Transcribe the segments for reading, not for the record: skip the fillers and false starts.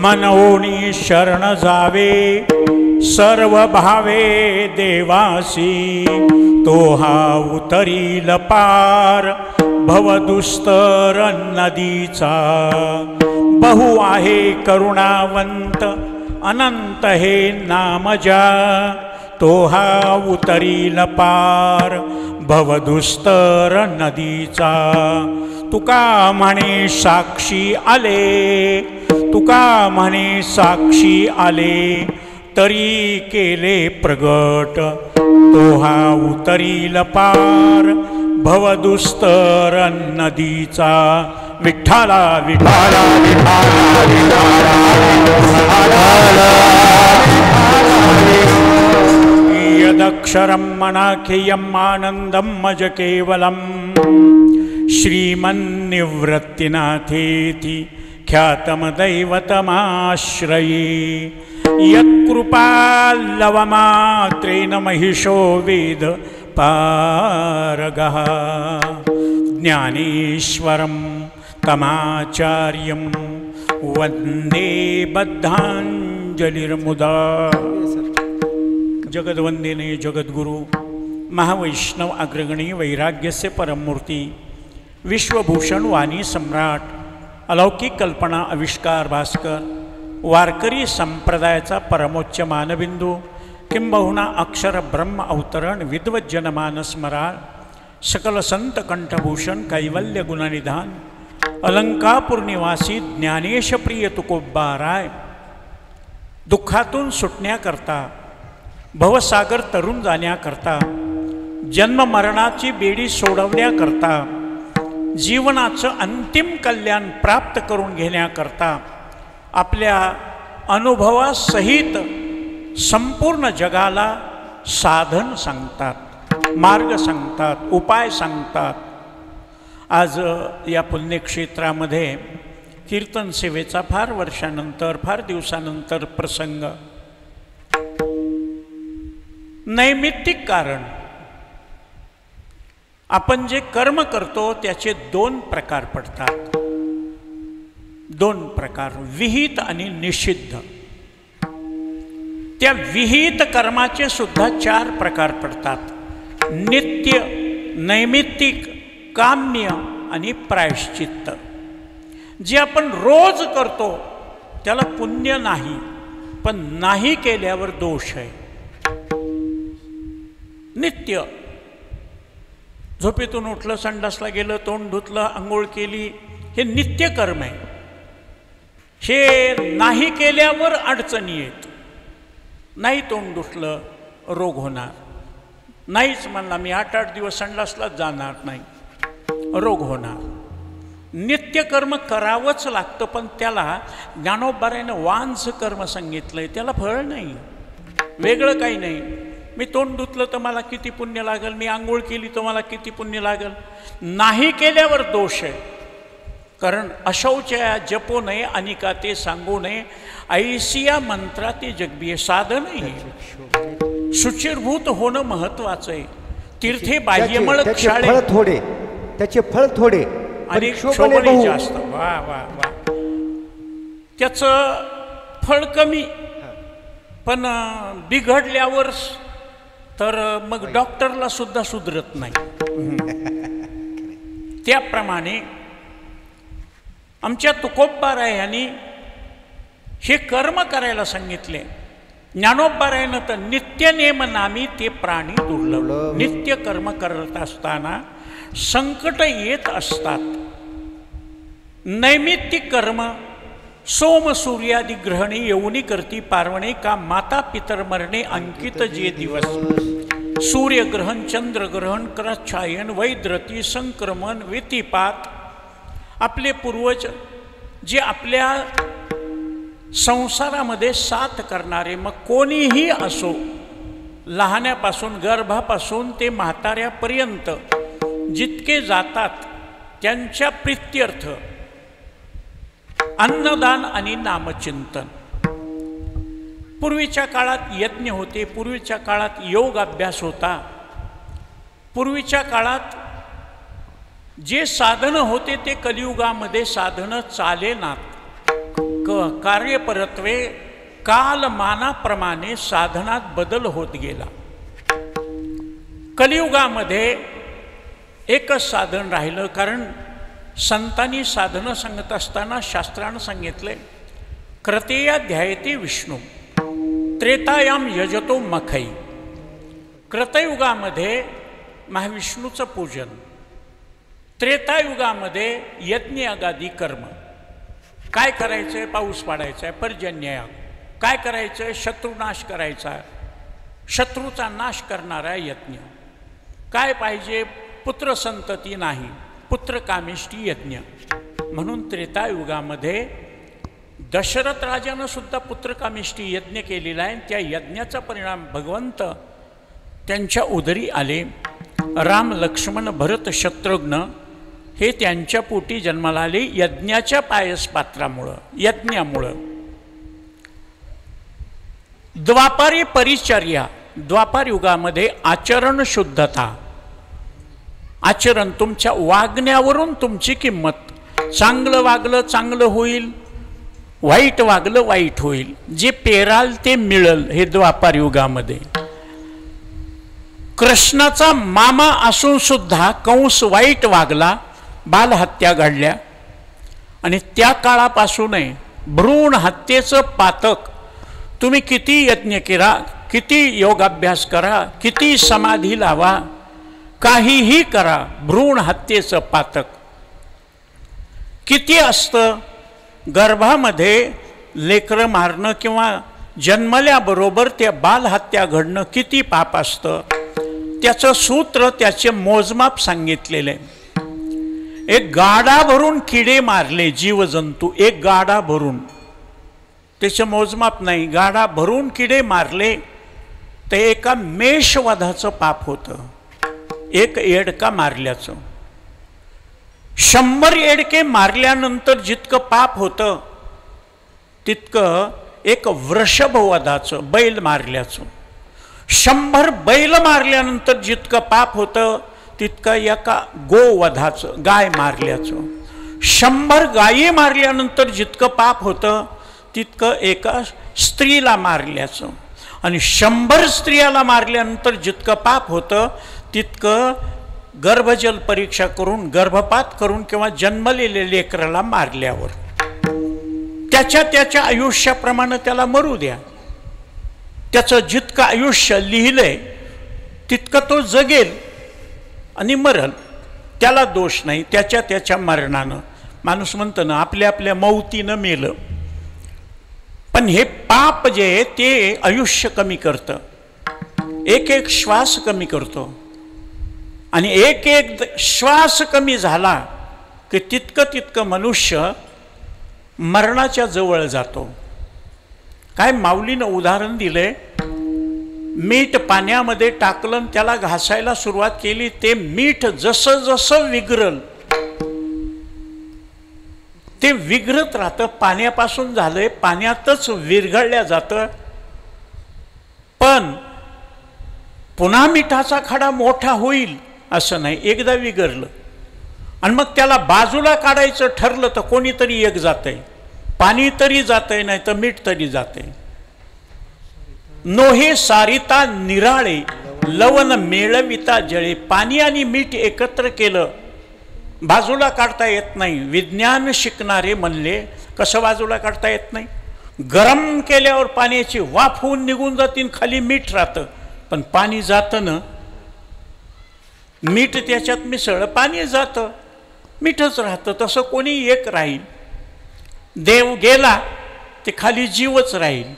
मनोनी शरण जावे सर्व भावे देवासी तो हा उतरील पार भवदुस्तर नदीचा बहु आहे करुणावंत अनंत हे नाम जा तो हा उतरील पार भवदुस्तर नदीचा तुका म्हणे साक्षी आले तुका म्हणे साक्षी आले तरी केले प्रगट तो हा उतरील पार भवदुस्तर नदीचा विठ्ठला विठ्ठला विठ्ठला यदक्षरं मनाख्यम् आनन्दं मज केवलं श्रीमन्निवृत्तिनाथेति ख्यातं दैवतमाश्रये यत्कृपाल्लवमात्रेण महिषो वेद पारगः ज्ञानेश्वरं तमाचार्यं वन्दे बद्धाञ्जलिर्मुदा। जगद्वंदिने जगद्गुरु महावैष्णव अग्रगणी वैराग्यस्य परममूर्ती विश्वभूषण वाणी सम्राट अलौकिक कल्पना आविष्कार भास्कर वारकरी संप्रदायाचा परमोच्च मानबिंदू किंबहुना अक्षर ब्रह्म अवतरण विद्वत जनमानस मराळ सकल संत कंठभूषण कैवल्य गुणनिधान अलंकापूर निवासी ज्ञानेश प्रिय तुकोबा राय दुःखातून सुटण्याकरता भवसागर तरुण जाण्याकरता जन्म मरणाची बेडी सोडवण्याकरता जीवनाचं अंतिम कल्याण प्राप्त करून घेण्याकरता आपल्या अनुभवासहित संपूर्ण जगाला साधन सांगतात मार्ग सांगतात उपाय सांगतात। आज या पुण्यक्षेत्रामध्ये कीर्तन सेवेचा फार वर्षानंतर फार दिवसानंतर प्रसंग नैमित्तिक कारण आपण जे कर्म करतो त्याचे दोन प्रकार पडतात दोन प्रकार विहित आणि निषिद्ध। त्या विहित कर्माचे सुद्धा चार प्रकार पडतात नित्य नैमित्तिक काम्य आणि प्रायश्चित्त। जे आपण रोज करतो त्याला पुण्य नाही पण नाही केल्यावर दोष आहे। नित्य झोपेतून उठलं संडासला गेलं तोंड धुतलं आंघोळ केली हे नित्य कर्म आहे। हे नाही केल्यावर अडचणी येत नाही तोंड धुतलं रोग होणार नाहीच म्हणला मी 8-8 दिवस संडासलाच जाणार नाही रोग होणार। नित्य कर्म करावंच लागतं पण त्याला ज्ञानोबारायनं वांझ कर्म सांगितलंय त्याला फळ नाही वेगळं काही नाही। मी तोंड धुतलं तर मला किती पुण्य लागेल मी आंघोळ केली तर मला किती पुण्य लागेल नाही केल्यावर दोष आहे। कारण अशौचया जपो नये अनिका ते सांगू नये ऐसिया मंत्रा ते जगबी साधन आहे। शुचिरभूत होणं महत्वाचं आहे। तीर्थे बाह्यमळ क्षाळे थोडे त्याचे फळ थोडे आणि शोभने जास्त वा वा वा त्याचं फळ कमी पण बिघडल्यावर तर मग डॉक्टरला सुद्धा सुधरत नाही। त्याप्रमाणे आमच्या तुकोबाराय यांनी हे कर्म करायला सांगितले। ज्ञानोबारायनं तर नित्य नेम नामी ते प्राणी दुर्लभ। नित्य कर्म करत असताना संकट येत असतात। नैमित्तिक कर्म सोम सूर्यादि ग्रहणे येऊनी करती पार्वणे का माता पितर मरणे अंकित जे दिवस सूर्यग्रहण चंद्रग्रहण क्रच्छायन वैद्रती संक्रमण वितिपात आपले पूर्वज जे आपल्या संसारामध्ये साथ करणारे मग कोणीही असो लहान्यापासून गर्भापासून ते म्हाताऱ्यापर्यंत जितके जातात त्यांच्या प्रीत्यर्थ अन्नदान आणि नामचिंतन। पूर्वीच्या काळात यज्ञ होते पूर्वीच्या काळात योग अभ्यास होता पूर्वीच्या काळात जे साधनं होते ते कलियुगामध्ये साधनं चालेनात कार्यपरत्वे कालमानाप्रमाणे साधनात बदल होत गेला. कलियुगामध्ये एकच साधन राहिलं, कारण संतांनी साधनं सांगत असताना शास्त्रानं सांगितले क्रतेया ध्यायते विष्णू त्रेतायाम यजतो मखै. कृतयुगामध्ये महाविष्णूचं पूजन, त्रेतायुगामध्ये यज्ञ यागादी कर्म. काय करायचं आहे? पाऊस पाडायचा आहे, पर्जन्ययाग. काय करायचं आहे? शत्रुनाश करायचा, शत्रूचा नाश करणारा यज्ञ. काय पाहिजे? पुत्रसंतती नाही, पुत्रकामेष्टी यज्ञ. म्हणून त्रेतायुगामध्ये दशरथ राजानं सुद्धा पुत्रकामेष्टी यज्ञ केलेला आहे. त्या यज्ञाचा परिणाम भगवंत त्यांच्या उदरी आले. राम लक्ष्मण भरत शत्रुघ्न हे त्यांच्या पोटी जन्माला आले यज्ञाच्या पायसपात्रामुळं, यज्ञामुळं. द्वापारी परिचर्या, द्वापार युगामध्ये आचरण शुद्धता. आचरण, तुमच्या वागण्यावरून तुमची किंमत. चांगलं वागलं चांगलं होईल, वाईट वागलं वाईट होईल. जे पेराल ते मिळल. हे द्वापार युगामध्ये. कृष्णाचा मामा असून सुद्धा कंस वाईट वागला, बालहत्या घडल्या. आणि त्या काळापासून भ्रूण हत्येचं पातक तुम्ही किती यज्ञ करा, किती योगाभ्यास करा, किती समाधी लावा, काहीही करा, भ्रूण हत्येचं पातक किती असतं. गर्भामध्ये लेकरं मारणं किंवा जन्मल्याबरोबर त्या बालहत्या घडणं किती पाप असतं. त्याचं सूत्र, त्याचे मोजमाप सांगितलेले. एक गाडा भरून किडे मारले जीवजंतू, एक गाडा भरून, त्याचं मोजमाप नाही. गाडा भरून किडे मारले ते एका मेषवधाचं पाप होतं, एक एडका मारल्याचं. 100 एडके मारल्यानंतर जितकं पाप होतं तितकं एक वृषभवधाचं, बैल मारल्याचं. 100 बैल मारल्यानंतर जितकं पाप होतं तितकं एका गोवधाचं, गाय मारल्याचं. 100 गायी मारल्यानंतर जितकं पाप होतं तितकं एका स्त्रीला मारल्याचं. आणि 100 स्त्रियाला मारल्यानंतर जितकं पाप होतं तितकं गर्भजल परीक्षा करून, गर्भपात करून किंवा जन्मलेले लेकराला मारल्यावर. त्याच्या आयुष्याप्रमाणे त्याला मरू द्या. त्याचं जितकं आयुष्य लिहिलंय तितकं तो जगेल आणि मरल, त्याला दोष नाही. त्याच्या मरणानं माणूस म्हणतो ना आपल्या आपल्या मौतीनं मेलं. पण हे पाप जे आहे ते आयुष्य कमी करतं, एक एक श्वास कमी करतो. आणि एक एक श्वास कमी झाला की तितकं मनुष्य मरणाच्या जवळ जातो. काय माऊलीनं उदाहरण दिले, मीठ पाण्यामध्ये टाकलं, त्याला घासायला सुरुवात केली, ते मीठ जसं जसं विघरल ते विघरत राहतं. पाण्यापासून झालंय, पाण्यातच विरघळल्या जातं. पण पुन्हा मिठाचा खडा मोठा होईल असं नाही. एकदा विघरलं आणि मग त्याला बाजूला काढायचं ठरलं तर कोणीतरी एक जातंय, पाणी तरी जातंय, नाही तर मीठ तरी जातंय. नोहे सारिता निराळे लवण मेळविता जळे. पाणी आणि मीठ एकत्र केलं, बाजूला काढता येत नाही. विज्ञान शिकणारे म्हणले कसं बाजूला काढता येत नाही. गरम केल्यावर पाण्याची वाफ होऊन निघून जातील, खाली मीठ राहतं, पण पाणी जातं ना. मीठ त्याच्यात मिसळलं, पाणी जातं, मीठच राहतं. तसं कोणी एक राहील. देव गेला ते खाली जीवच राहील.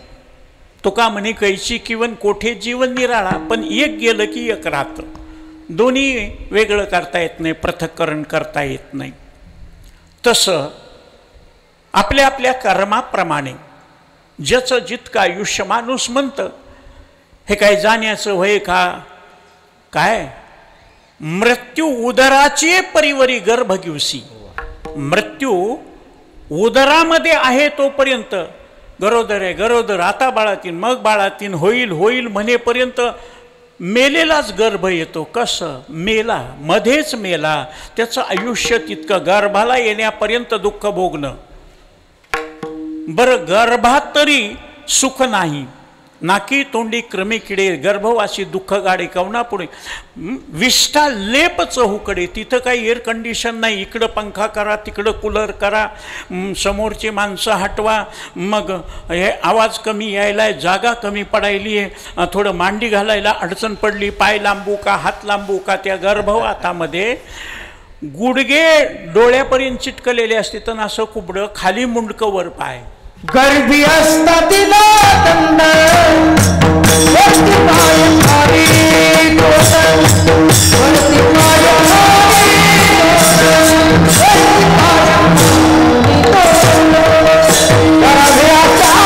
तुका म्हणे कैची किवन कोठे जीवन निराळा. पण एक गेलं की एक राहतं. दोन्ही वेगळं करता येत नाही, पृथक्करण करता येत नाही. तसं आपल्या आपल्या कर्माप्रमाणे ज्याचं जितकं आयुष्य, माणूस म्हणतं हे काय जाण्याचं वय का काय. मृत्यू उदराचे परिवरी गर्भ घेवसी. मृत्यू उदरामध्ये आहे तोपर्यंत गरोदर आहे, गरोदर आता बाळातीन, मग बाळातीन, होईल होईल म्हणेपर्यंत मेलेलाच गर्भ येतो. कसं मेला, मध्येच मेला. त्याचं आयुष्य तितकं, गर्भाला येण्यापर्यंत दुःख भोगणं. बरं गर्भात तरी सुख नाही, नाकी तोंडी क्रमी किडे, गर्भवासी दुःख गाडे कवना पुढे, विष्ठा लेप चहूकडे. तिथं काही एअर कंडिशन नाही, इकडं पंखा करा तिकडं कूलर करा, समोरची माणसं हटवा, मग हे आवाज कमी यायला, जागा कमी पडायली आहे, थोडं मांडी घालायला अडचण पडली, पाय लांबू का हात लांबू का. त्या गर्भवातामध्ये गुडगे डोळ्यापर्यंत चिटकलेले असते, तर असं कुबडं खाली मुंडकं वर पाय. गर्भी असता तिला दंड, वरती पाय खाली तोंड, वरती पाय खाली तोंड, गर्भ्याचा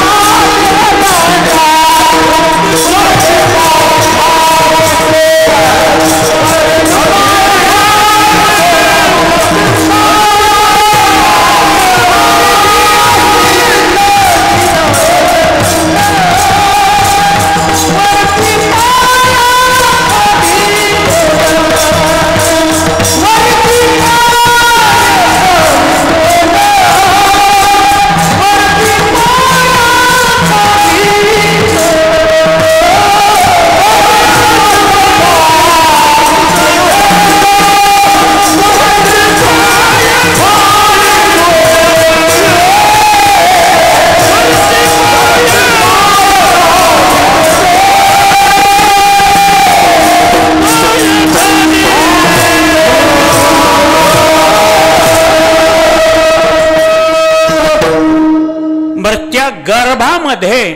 गर्भामध्ये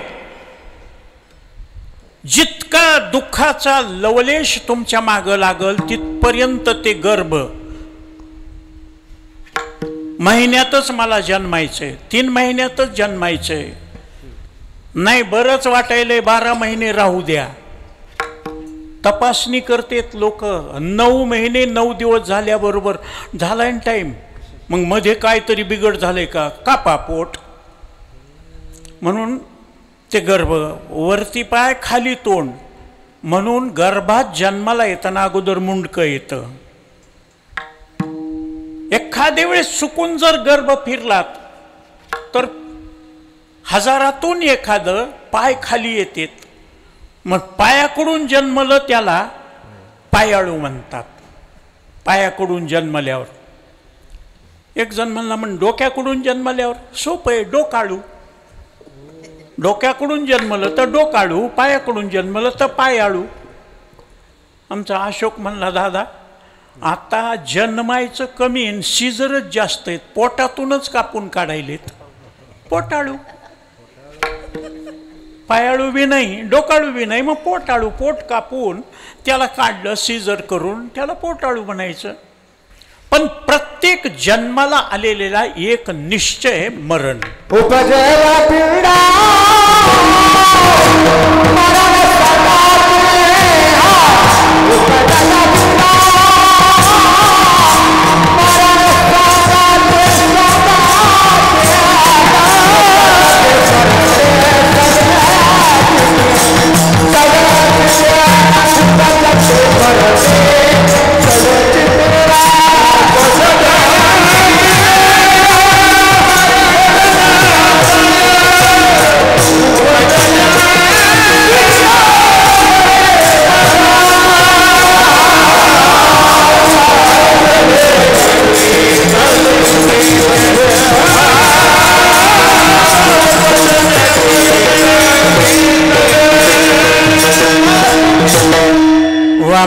जितका दुःखाचा लवलेश तुमच्या मागं लागल तिथपर्यंत ते गर्भ. महिन्यातच मला जन्मायचंय, 3 महिन्यातच जन्मायचंय, नाही बरंच वाटायलंय 12 महिने राहू द्या. तपासणी करतेत लोक, 9 महिने 9 दिवस झाल्याबरोबर झालाय टाईम, मग मध्ये काहीतरी बिघड झालंय का, कापा पोट. म्हणून ते गर्भ वरती पाय खाली तोंड, म्हणून गर्भात जन्माला येताना अगोदर मुंडकं येतं. एखाद्या वेळेस चुकून जर गर्भ फिरलात तर हजारातून एखादं पाय खाली येतात, मग पायाकडून जन्मलं त्याला पायाळू म्हणतात. पायाकडून जन्मल्यावर एक जण म्हणला, म्हण डोक्याकडून जन्मल्यावर सोपं आहे, डोकाळू. डोक्याकडून जन्मलं तर डोकाळू, पायाकडून जन्मलं तर पायाळू. आमचा अशोक म्हणला, दादा आता जन्मायचं कमी आहे, सीझरच जास्त आहेत, पोटातूनच कापून काढायलेत. पोटाळू, पायाळू बी नाही डोकाळू बी नाही, मग पोटाळू. पोट कापून त्याला काढलं सीझर करून, त्याला पोटाळू म्हणायचं. पण प्रत्येक जन्माला आलेला एक निश्चय मरण. उपजला पिंडा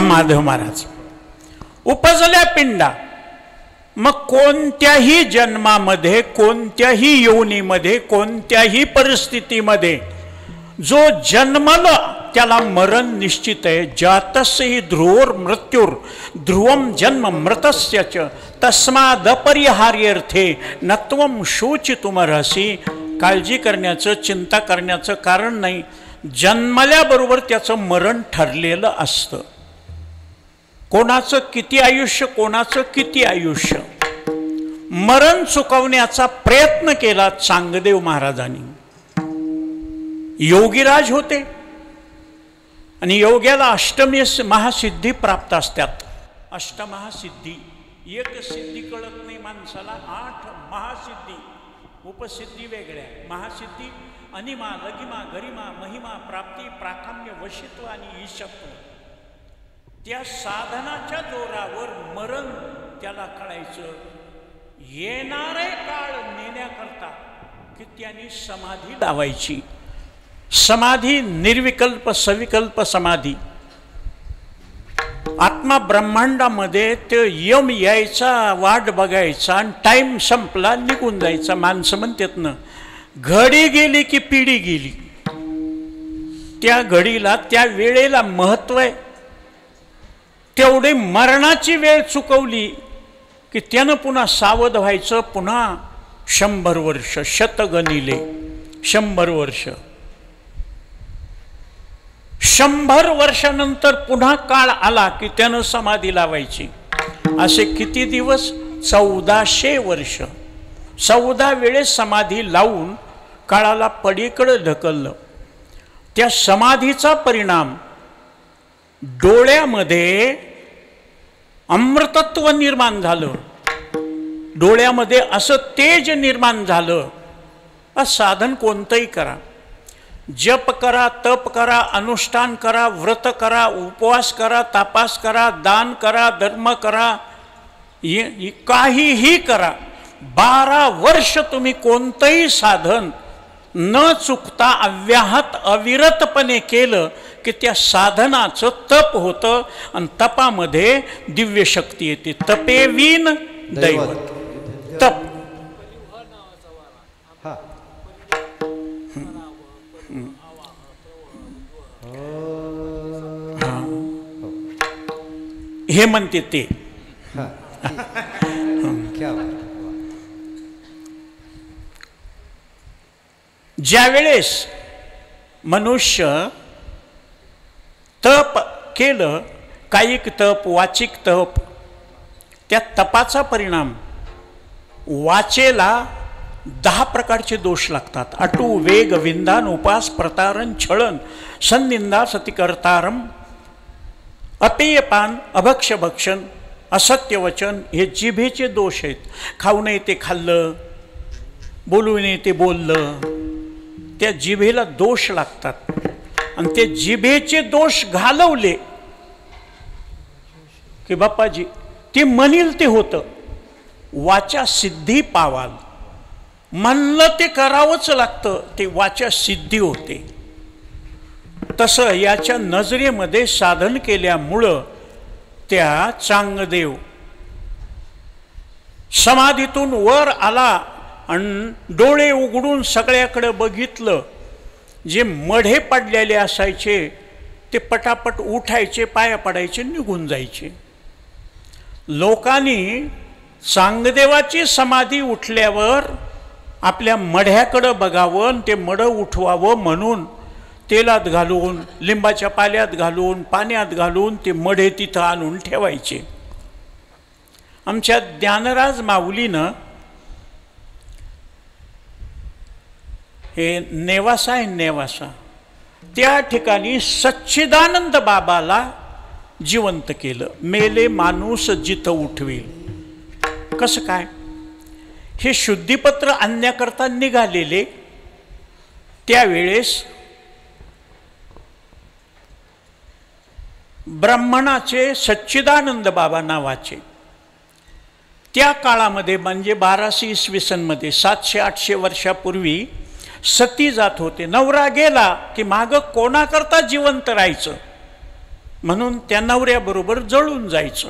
माधव महाराज. उपजल्या पिंडा, मग कोणत्याही जन्मामध्ये, कोणत्याही योनीमध्ये, कोणत्याही परिस्थितीमध्ये जो जन्मला त्याला मरण निश्चित आहे. जातस्य हि ध्रुवोर मृत्युर ध्रुवम जन्म मृतस्य च तस्मादपरिहार्यर्थे नत्वम शोचितुमर्हसि. काळजी करण्याचं, चिंता करण्याचं कारण नाही. जन्मल्याबरोबर त्याचं मरण ठरलेलं असतं. कोणाचं किती आयुष्य, कोणाचं किती आयुष्य. मरण चुकवण्याचा प्रयत्न केला चांगदेव महाराजांनी. योगीराज होते आणि योग्याला अष्टमी महासिद्धी प्राप्त असतात. अष्टमहासिद्धी, एक सिद्धी कळत नाही माणसाला, 8 महासिद्धी. उपसिद्धी वेगळ्या, महासिद्धी अनिमा, लगिमा, गरिमा, महिमा, प्राप्ती, प्राकाम्य, वशित्व आणि ईशत्व. त्या साधनाच्या जोरावर मरण त्याला कळायचं. येणारे काळ नेण्याकरता की त्यांनी समाधी लावायची. समाधी निर्विकल्प सविकल्प समाधी. आत्मा ब्रह्मांडामध्ये ते यम यायचा, वाट बघायचा आणि टाईम संपला निघून जायचा. माणसं म्हणतात ना, घडी गेली की पिढी गेली. त्या घडीला त्या वेळेला महत्व आहे. तेवढी मरणाची वेळ चुकवली की त्यानं पुन्हा सावध व्हायचं. पुन्हा 100 वर्ष शतगणिले 100 वर्ष. 100 वर्षानंतर पुन्हा काळ आला की त्यानं समाधी लावायची. असे किती दिवस? 1400 वर्ष. 14 वेळेस समाधी लावून काळाला पलीकडे ढकललं. त्या समाधीचा परिणाम डोळ्यामध्ये अमृतत्व निर्माण झालं. डोळ्यामध्ये असं तेज निर्माण झालं. साधन कोणतंही करा, जप करा, तप करा, अनुष्ठान करा, व्रत करा, उपवास करा, तापास करा, दान करा, धर्म करा, काहीही करा. 12 वर्ष तुम्ही कोणतंही साधन न चुकता अव्याहत अविरतपणे केलं की त्या साधनाचं तप होतं आणि तपामध्ये दिव्य शक्ती येते. तपेवीन दैवत. तप हे म्हणते ते. ज्यावेळेस मनुष्य तप केलं, कायिक तप, वाचिक तप, त्या तपाचा परिणाम वाचेला 10 प्रकारचे दोष लागतात. अटू, वेग, विंदान, उपास, प्रतारण, छळन, सन्निंदा, सतिकर्तारम, अपेयपान, अभक्ष भक्षण, असत्यवचन, हे जिभेचे दोष आहेत. खाऊ नये ते खाल्लं, बोलू नये ते बोललं, त्या जिभेला दोष लागतात. आणि ते जिभेचे दोष घालवले की बाप्पाजी ते म्हणील ते होतं. वाचा सिद्धी पावाल, म्हणलं ते करावंच लागतं, ते वाचा सिद्धी होते. तसं याच्या नजरेमध्ये साधन केल्यामुळं त्या चांगदेव समाधीतून वर आला आणि डोळे उघडून सगळ्याकडे बघितलं. जे मढे पडलेले असायचे ते पटापट उठायचे, पाया पडायचे, निघून जायचे. लोकांनी चांगदेवाची समाधी उठल्यावर आपल्या मढ्याकडं बघावं आणि ते मढं उठवावं म्हणून तेलात घालून, लिंबाच्या पाल्यात घालून, पाण्यात घालून ते मढे तिथं आणून ठेवायचे. आमच्या ज्ञानराज माऊलीनं हे नेवासा आहे, नेवासा, त्या ठिकाणी सच्चिदानंद बाबाला जिवंत केलं. मेले माणूस जिथं उठवेल. कसं काय? हे शुद्धीपत्र आणण्याकरता निघालेले त्यावेळेस ब्राह्मणाचे सच्चिदानंद बाबा नावाचे, त्या काळामध्ये म्हणजे 1200 इसवी सनमध्ये 700-800 वर्षापूर्वी सती जात होते. नवरा गेला की मागं कोणाकरता जिवंत राहायचं म्हणून त्या नवऱ्याबरोबर जळून जायचं.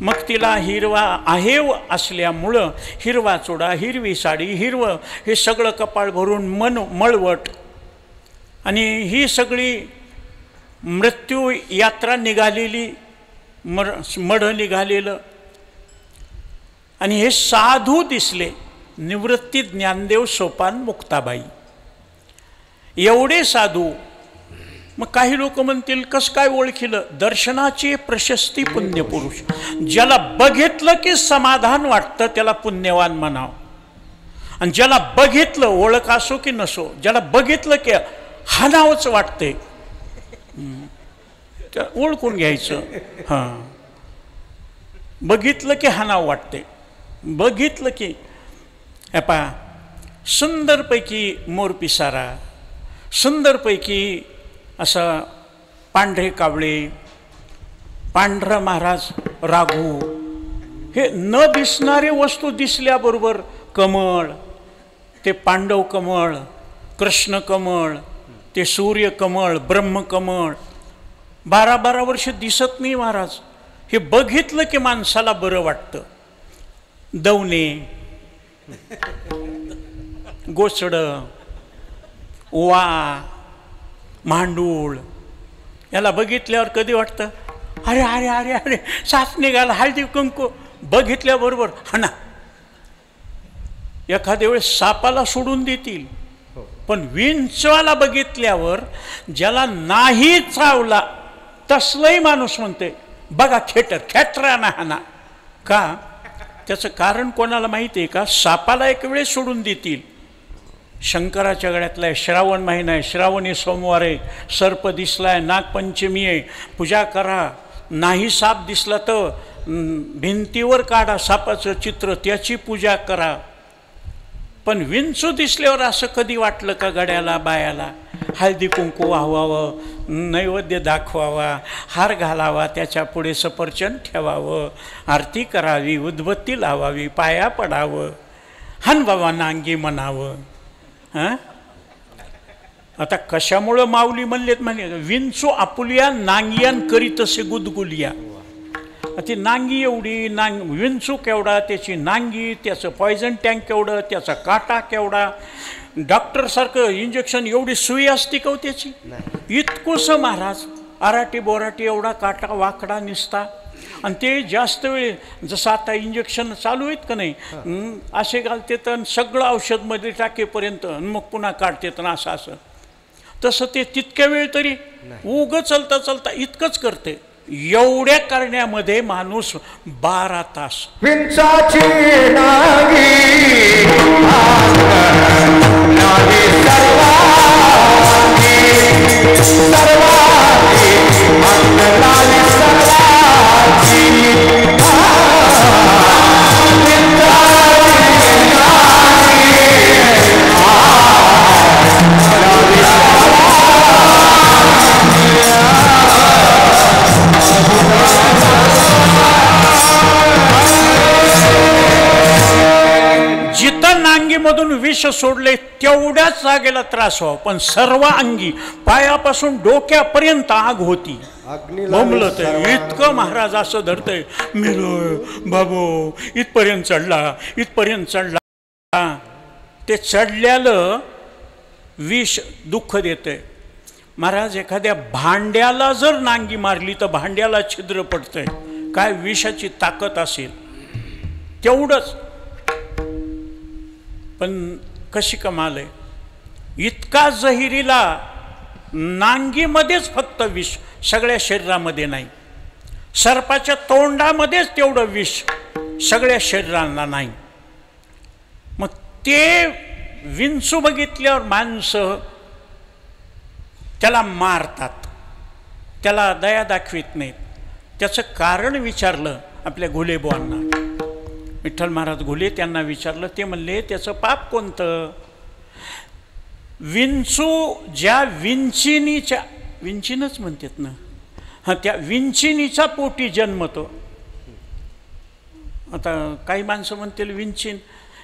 मग तिला हिरवा आहेव असल्यामुळं हिरवा चोडा, हिरवी साडी, हिरवं हे सगळं कपाळ भरून मळवट आणि ही सगळी मृत्यू यात्रा निघालेली, मढ निघालेलं. आणि हे साधू दिसले, निवृत्ती ज्ञानदेव सोपान मुक्ताबाई, एवढे साधू. मग काही लोक म्हणतील कसं काय ओळखिलं? दर्शनाची प्रशस्ती पुण्यपुरुष. ज्याला बघितलं की समाधान वाटतं त्याला पुण्यवान म्हणावं. आणि ज्याला बघितलं, ओळख असो की नसो, ज्याला बघितलं की हाणावंच वाटते त्या ओळखून घ्यायचं. हां, बघितलं की हाणावं वाटते, बघितलं की. हे पहा, सुंदरपैकी मोरपिसारा, सुंदरपैकी असं पांढरे कावळे, पांढरा महाराज राघू, हे न दिसणारे वस्तू दिसल्याबरोबर कमळ, ते पांडव कमळ, कृष्ण कमळ, ते सूर्य कमळ, ब्रह्मकमळ 12-12 वर्ष दिसत नाही महाराज. हे बघितलं की माणसाला बरं वाटतं. दवणे, गोचडं, वा, मांडूळ याला बघितल्यावर कधी वाटतं अरे अरे अरे अरे साथ निघाला, हळदी कुंकू बघितल्याबरोबर हा ना. एखाद्या वेळेस सापाला सोडून देतील, पण विंचवाला बघितल्यावर ज्याला नाही चावला तसलाही माणूस म्हणते बघा खेटरा ना हा ना. का? त्याचं कारण कोणाला माहिती आहे का? सापाला एक वेळेस सोडून देतील. शंकराच्या गळ्यातला आहे, श्रावण महिना आहे, श्रावणी सोमवार आहे, सर्प दिसलाय, नागपंचमी आहे, पूजा करा. नाही साप दिसला तर भिंतीवर काढा सापाचं चित्र, त्याची पूजा करा. पण विंचू दिसल्यावर असं कधी वाटलं का गड्याला बायाला हळदी कुंकू वाहवावं, नैवेद्य दाखवावा, हार घालावा, त्याच्या पुढे सफरचंद ठेवावं, आरती करावी, उदबत्ती लावावी, पाया पडावं, हन बाबा नांगी म्हणावं. हां, आता कशामुळं माऊली म्हणलेत म्हणे, विंचू आपुलिया नांगियान करीत असे गुदगुलिया. ती नांगी एवढी, विंचू केवढा, त्याची नांगी, त्याचं पॉयझन टँक केवढं, त्याचा काटा केवढा, डॉक्टरसारखं इंजेक्शन एवढी सुई असती का त्याची? इतकुसं महाराज, आराटी बोराटी एवढा काटा वाकडा निसता. आणि ते जास्त वेळ, जसं आता इंजेक्शन चालू आहेत का नाही, असे घालते तर सगळं औषधमध्ये टाकेपर्यंत मग पुन्हा काढते तर असं असं. तसं ते तितक्या वेळ तरी उगं चलता चलता इतकंच करते. एवढ्या करण्यामध्ये माणूस 12 तास. विंचाची नागी नागी सर्वांगी सर्वांगी मंगलानी सर्वांगी जिथं नांगीमधून विष सोडले तेवढ्याच जागेला त्रास व्हावा, पण सर्व अंगी पायापासून डोक्यापर्यंत आग होती. बोंबलत इतकं महाराज असं धरतंय, मिळोय बाबो इथपर्यंत चढला, इथपर्यंत चढला. ते चढल्यालं विष दुःख देतंय महाराज. एखाद्या भांड्याला जर नांगी मारली तर भांड्याला छिद्र पडतंय. काय विषाची ताकद असेल तेवढंच. पण कशी कमाल आहे, इतका जहिरीला नांगीमध्येच फक्त विष, सगळ्या शरीरामध्ये नाही. सर्पाच्या तोंडामध्येच तेवढं विष, सगळ्या शरीराला नाही. मग ते विंचू बघितल्यावर माणसं त्याला मारतात, त्याला दया दाखवित नाहीत. त्याचं कारण विचारलं आपल्या घुलेबुवांना, विठ्ठल महाराज घुले, त्यांना विचारलं. ते म्हणले त्याचं पाप कोणतं? विंचू ज्या विंचिनीच्या, विंचिनच म्हणतात ना, हां, त्या विंचिनीच्या पोटी जन्मतो. आता काही माणसं म्हणतील विंचीन,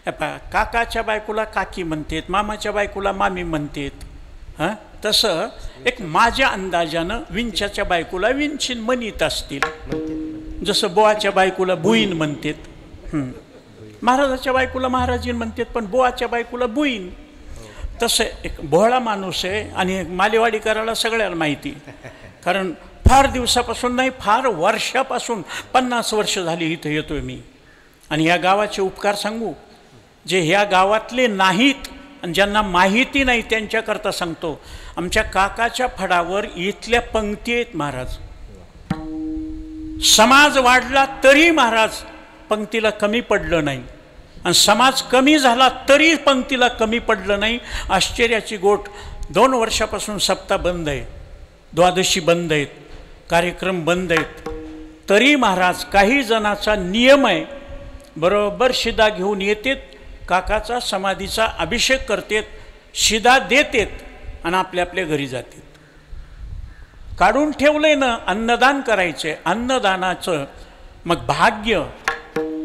काकाच्या बायकोला काकी म्हणतात, मामाच्या बायकोला मामी म्हणतात. हां, तसं एक माझ्या अंदाजानं विंच्याच्या बायकोला विंचीन म्हणत असतील, जसं बुवाच्या बायकोला बुईन म्हणतात. महाराजाच्या बायकोला महाराजीन म्हणतात, पण बुवाच्या बायकोला बुईन. तसं एक भोळा माणूस आहे. आणि मालेवाडीकराला सगळ्याला माहिती, कारण फार दिवसापासून नाही, फार वर्षापासून 50 वर्ष झाली इथं येतोय मी. आणि या गावाचे उपकार सांगू, जे ह्या गावातले नाहीत आणि ज्यांना माहिती नाही त्यांच्याकरता सांगतो. आमच्या काकाच्या फडावर इथल्या पंक्ती आहेत महाराज. समाज वाढला तरी महाराज पंक्तीला कमी पडलं नाही, आणि समाज कमी झाला तरी पंक्तीला कमी पडलं नाही. आश्चर्याची गोट, 2 वर्षापासून सप्ताह बंद आहे, द्वादशी बंद आहेत, कार्यक्रम बंद आहेत, तरी महाराज काही जणाचा नियम आहे, बरोबर शिदा घेऊन येतात, काकाचा समाधीचा अभिषेक करतेत, शिदा देतेत आणि आपल्या आपल्या घरी जातात. काढून ठेवलंय ना अन्नदान करायचे. अन्नदानाचं मग भाग्य.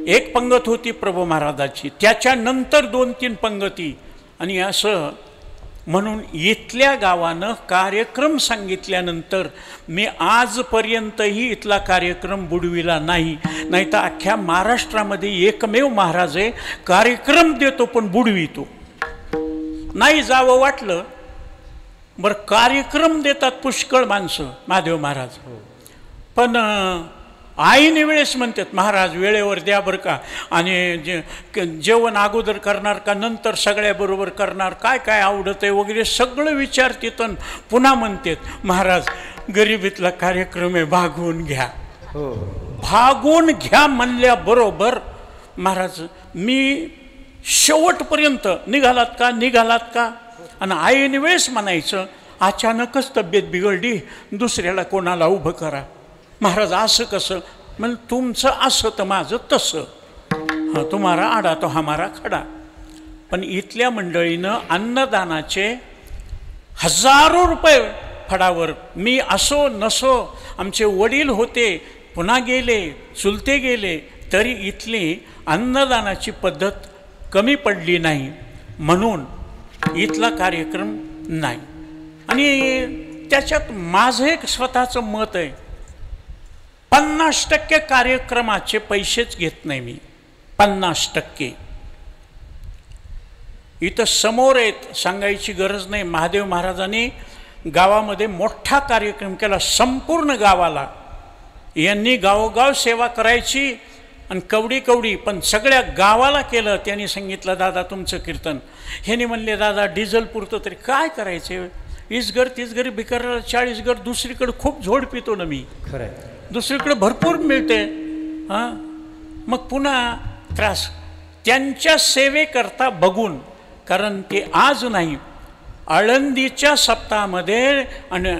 एक पंगत होती प्रभू महाराजाची, त्याच्यानंतर 2-3 पंगती, आणि असं म्हणून इथल्या गावानं कार्यक्रम सांगितल्यानंतर मी आजपर्यंतही इथला कार्यक्रम बुडविला नाही. नाही तर अख्ख्या महाराष्ट्रामध्ये एकमेव महाराज आहे, कार्यक्रम देतो पण बुडवितो. नाही जावं वाटलं बरं, कार्यक्रम देतात पुष्कळ माणसं महादेव महाराज, पण आईने वेळेस म्हणतात महाराज वेळेवर द्या बरं का, आणि जेवण अगोदर करणार का नंतर सगळ्याबरोबर करणार, काय काय आवडत आहे वगैरे सगळं विचारतात. पुन्हा म्हणतात महाराज गरिबीतला कार्यक्रम आहे, भागवून घ्या. भागवून घ्या म्हणल्याबरोबर महाराज मी शेवटपर्यंत निघालात का निघालात का, आणि आईने वेळेस म्हणायचं अचानकच तब्येत बिघडली, दुसऱ्याला कोणाला उभं करा. महाराज असं कसं, म्हणजे तुमचं असं तर माझं तसं, हां तुम्हारा आडा तो हमारा खडा. पण इथल्या मंडळीनं अन्नदानाचे हजारो रुपये फडावर, मी असो नसो, आमचे वडील होते पुन्हा गेले, चुलते गेले, तरी इथली अन्नदानाची पद्धत कमी पडली नाही, म्हणून इथला कार्यक्रम नाही. आणि त्याच्यात माझं एक स्वतःचं मत आहे, 50% कार्यक्रमाचे पैसेच घेत नाही मी, 50%. इथं समोर आहेत, सांगायची गरज नाही. महादेव महाराजांनी गावामध्ये मोठा कार्यक्रम केला, संपूर्ण गावाला. यांनी गावोगाव सेवा करायची आणि कवडी पण सगळ्या गावाला केलं. त्यांनी सांगितलं दादा तुमचं कीर्तन. ह्यांनी म्हणले दादा डिझेल पुरतं तरी काय करायचं, इसगर तिसगरी भिकाऱ्याला 40 घर, दुसरीकडे खूप झोड पितो ना मी, खरं दुसरीकडे भरपूर मिळते. हां मग पुन्हा त्रास. त्यांच्या सेवेकरता बघून, कारण ते आज नाही, आळंदीच्या सप्ताहामध्ये आणि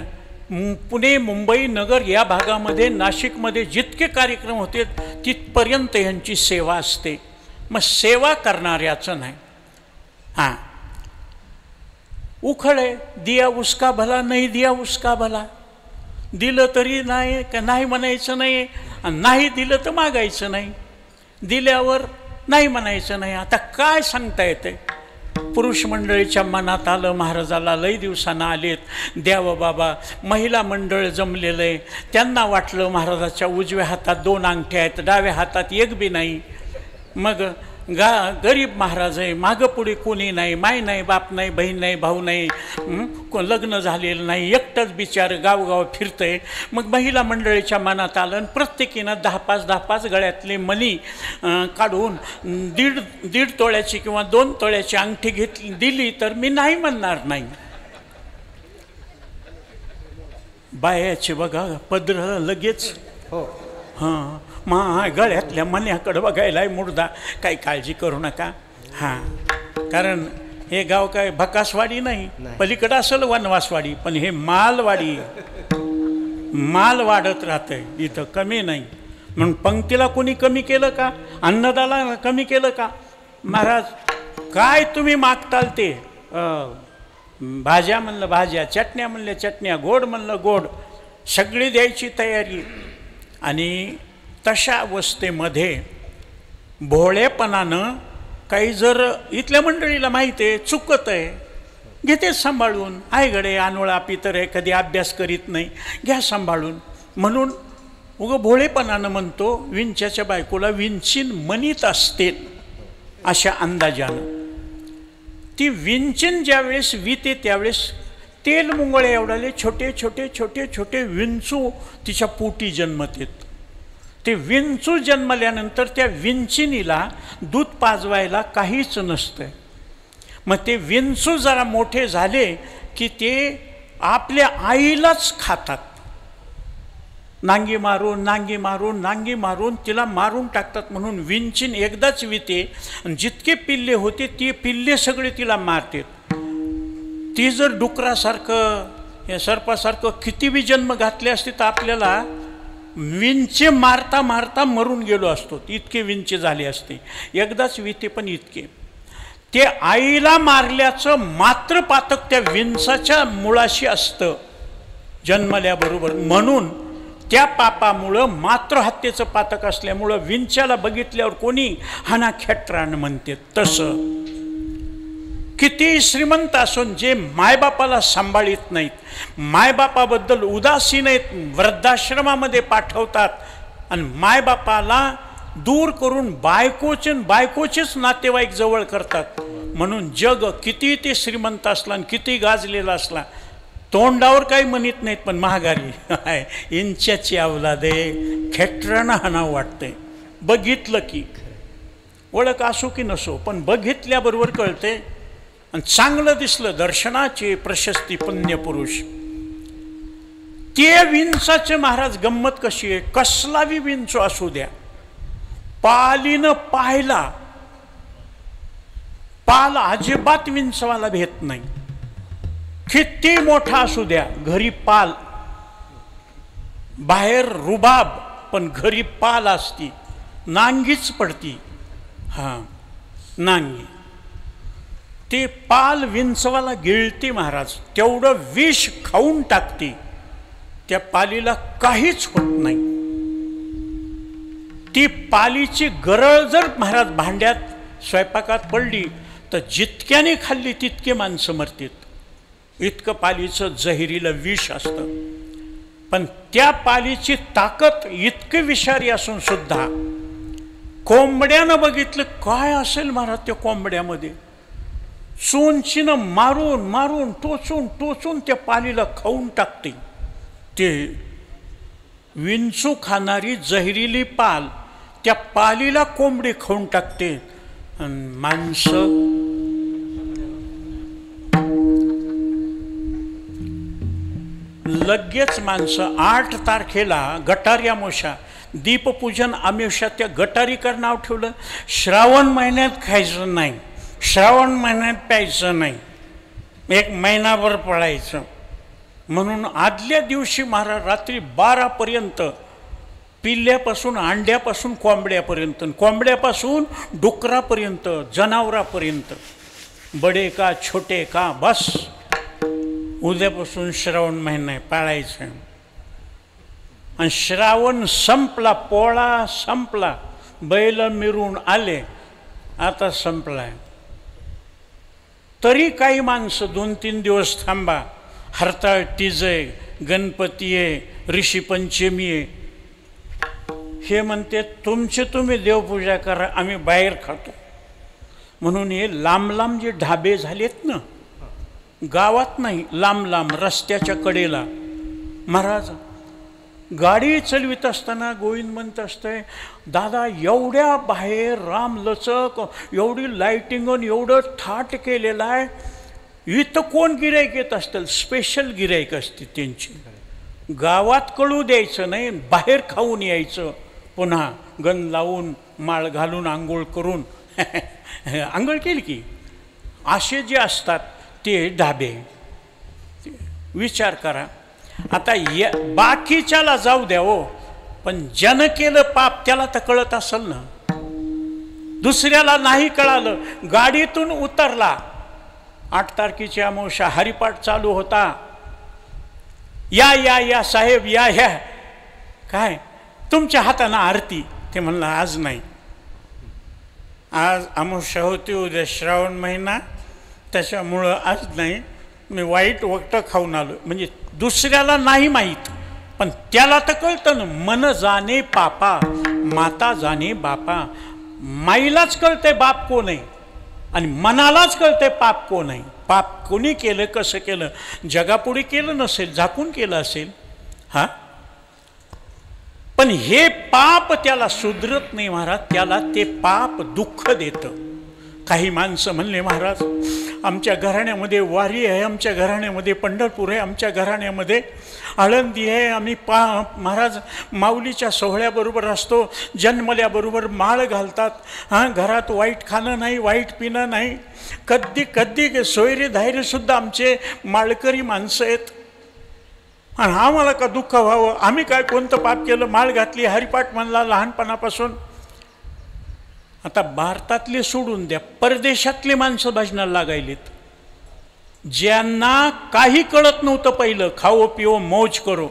पुणे मुंबई नगर या भागामध्ये नाशिकमध्ये जितके कार्यक्रम होते तिथपर्यंत यांची सेवा असते. मग सेवा करणाऱ्याचं नाही. हां उखळे दिया उसका भला, नाही दिया उसका भला. दिलं तरी नाही का नाही म्हणायचं नाही, आणि नाही दिलं तर मागायचं नाही, दिल्यावर नाही म्हणायचं नाही. आता काय सांगता येते. पुरुष मंडळीच्या मनात आलं, महाराजाला लई दिवसानं आलेत, द्यावं बाबा. महिला मंडळ जमलेलं आहे, त्यांना वाटलं महाराजाच्या उजव्या हातात 2 अंगठ्या आहेत, डाव्या हातात एक बी नाही. मग गरीब महाराज आहे, मागं पुढे कोणी नाही, माय नाही, बाप नाही, बहीण नाही, भाऊ नाही, लग्न झालेलं नाही, एकटंच बिचार गावगाव फिरतंय. मग महिला मंडळीच्या मनात आलं आणि प्रत्येकीनं 10-5 गळ्यातले मणी काढून 1.5 तोळ्याची किंवा 2 तोळ्याची अंगठी घेतली दिली तर मी नाही म्हणणार नाही. बायाचे बघा पदर लगेच, हां मा गळ्यातल्या मण्याकडं बघायलाय मुर्दा, काही काळजी करू नका. हां कारण हे गाव काय भकासवाडी नाही, पलीकडं असेल वनवासवाडी, पण हे मालवाडी, माल वाढत राहतंय इथं, कमी नाही. म्हणून पंक्तीला कोणी कमी केलं का, अन्नदानाला कमी केलं का. महाराज काय तुम्ही मागताल ते, भाज्या म्हणलं भाज्या, चटण्या म्हणल्या चटण्या, गोड म्हणलं गोड, सगळी द्यायची तयारी. आणि तशा अवस्थेमध्ये भोळेपणानं काही जर इथल्या मंडळीला माहिती आहे चुकत आहे, घेते सांभाळून, आहे गडे अनोळा पितर आहे, कधी अभ्यास करीत नाही, घ्या सांभाळून. म्हणून उगं भोळेपणानं म्हणतो विंच्याच्या बायकोला विंचीन म्हणीत असते, अशा अंदाजानं. ती विंचीन ज्यावेळेस विते त्यावेळेस तेल मुंगळे एवढाले छोटे छोटे छोटे छोटे विंचू तिच्या पोटी जन्मतात. ते विंचू जन्मल्यानंतर त्या विंचिनीला दूध पाजवायला काहीच नसतं. मग ते विंचू जरा मोठे झाले की ते आपल्या आईलाच खातात. नांगी मारून नांगी मारून नांगी मारून तिला मारून टाकतात. म्हणून विंचीन एकदाच विते, आणि जितके पिल्ले होते ती पिल्ले सगळे तिला मारतात. ती जर डुकरासारखं या सर्पासारखं किती बी जन्म घातले असते तर आपल्याला विंचे मारता मारता मरून गेलो असतो, इतके विंचे झाले असते. एकदाच विते पण इतके. ते आईला मारल्याचं मात्र पातक त्या विंसाच्या मुळाशी असतं जन्मल्याबरोबर. म्हणून त्या पापामुळं मात्र हत्येचं पातक असल्यामुळं विंच्याला बघितल्यावर कोणी हाना खेटरान म्हणते. तसं किती श्रीमंत असून जे मायबापाला सांभाळीत नाहीत, मायबापाबद्दल उदासीन आहेत, वृद्धाश्रमामध्ये पाठवतात आणि मायबापाला दूर करून बायकोचेच नातेवाईक जवळ करतात. म्हणून जग किती ते श्रीमंत असला आणि किती गाजलेला असला तोंडावर काही म्हणत नाहीत, पण महागारी इंच्याची अवलाद आहे, खेटरानं हाणावं वाटतंय. बघितलं की ओळख असो की नसो, पण बघितल्याबरोबर कळते. आणि चांगलं दिसलं दर्शनाचे प्रशस्ती पुण्यपुरुष. ते विंचाचे महाराज गंमत कशी आहे, कसलाही विंचो असू द्या, पालीनं पाहिला, पाल अजिबात विंचवाला भेट नाही. किती मोठा असू द्या, घरी पाल, बाहेर रुबाब, पण घरी पाल असती, नांगीच पडती. हां, नांगी. ते पाल विंचवाला गिळते महाराज, तेवढं विष खाऊन टाकते, त्या पालीला काहीच होत नाही. ती पालीची गरळ जर महाराज भांड्यात स्वयंपाकात पडली तर जितक्याने खाल्ली तितके माणसं मरतात. इतकं पालीचं जहिरीलं विष असतं. पण त्या पालीची ताकद इतकी विषारी असून सुद्धा कोंबड्यानं बघितलं काय असेल महाराज त्या कोंबड्यामध्ये, चोंचीनं मारून मारून टोचून त्या पालीला खाऊन टाकते. ते विंचू खाणारी जहिरीली पाल त्या पालीला कोंबडी खाऊन टाकते. आणि माणसं लगेच माणसं 8 तारखेला गटारी अमावस्या, दीपपूजन अमावस्या, त्या गटारीकर नाव ठेवलं. श्रावण महिन्यात खायचं नाही, श्रावण महिन्यात प्यायचं नाही, 1 महिनाभर पळायचं. म्हणून आदल्या दिवशी महाराज रात्री 12पर्यंत पिल्ल्यापासून अंड्यापासून कोंबड्यापर्यंत, कोंबड्यापासून डुकरापर्यंत, जनावरापर्यंत, बडे का छोटे का, बस उद्यापासून श्रावण महिना पाळायचं. आणि श्रावण संपला, पोळा संपला, बैल मिरून आले, आता संपलाय. तरी काही माणसं 2-3 दिवस थांबा, हरताळ तीज आहे, गणपती आहे, ऋषी पंचमी आहे, हे म्हणते तुमचे तुम्ही देवपूजा करा, आम्ही बाहेर खातो. म्हणून हे लांब लांब जे ढाबे झालेत ना, गावात नाही, लांब लांब रस्त्याच्या कडेला. महाराज गाडी चलवित असताना गोविंद म्हणत असतंय, दादा एवढ्या बाहेर रामलचक, एवढी लाईटिंग, एवढं थाट केलेलं आहे, इथं कोण गिऱ्हाईक येत असतील, स्पेशल गिऱ्हाईक असते त्यांची. गावात कळू द्यायचं नाही, बाहेर खाऊन यायचं, पुन्हा गण लावून माळ घालून आंघोळ करून आंघोळ केली की. असे जे असतात ते ढाबे. विचार करा आता, बाकीच्याला जाऊ द्या हो, पण ज्यानं केलं पाप त्याला तर कळत असेल ना. दुसऱ्याला नाही कळालं, गाडीतून उतरला, 8 तारखेची अमावस्या, हरिपाठ चालू होता, या या या साहेब या ह्या, काय तुमच्या हातानं आरती. ते म्हणलं आज नाही, आज अमावस्या होती, उद्या श्रावण महिना, त्याच्यामुळं आज नाही, मी वाईट वक्त खाऊन आलो. म्हणजे दुसऱ्याला नाही माहीत, पण त्याला तर कळतं ना. मन जाणे पापा, माता जाणे बापा. माईलाच कळते बाप कोण आहे आणि मनालाच कळते पाप कोण आहे. पाप कोणी केलं, कसं केलं, जगापुढे केलं नसेल, झाकून केलं असेल, हां. पण हे पाप त्याला सुधरत नाही महाराज, त्याला ते पाप दुःख देतं. काही माणसं म्हणले, महाराज आमच्या घराण्यामध्ये वारी आहे, आमच्या घराण्यामध्ये पंढरपूर आहे, आमच्या घराण्यामध्ये आळंदी आहे, आम्ही महाराज माऊलीच्या सोहळ्याबरोबर असतो, जन्मल्याबरोबर माळ घालतात, हां, घरात वाईट खाणं नाही, वाईट पिणं नाही, कधी कधी सोयरे धायरेसुद्धा आमचे माळकरी माणसं आहेत. आणि आम्हाला का दुःख व्हावं, आम्ही काय कोणतं पाप केलं, माळ घातली, हरिपाठ म्हणला लहानपणापासून. आता भारतातले सोडून द्या, परदेशातले माणसं भजनाला लागायलेत. ज्यांना काही कळत नव्हतं पहिलं, खाओ पिओ मौज करो,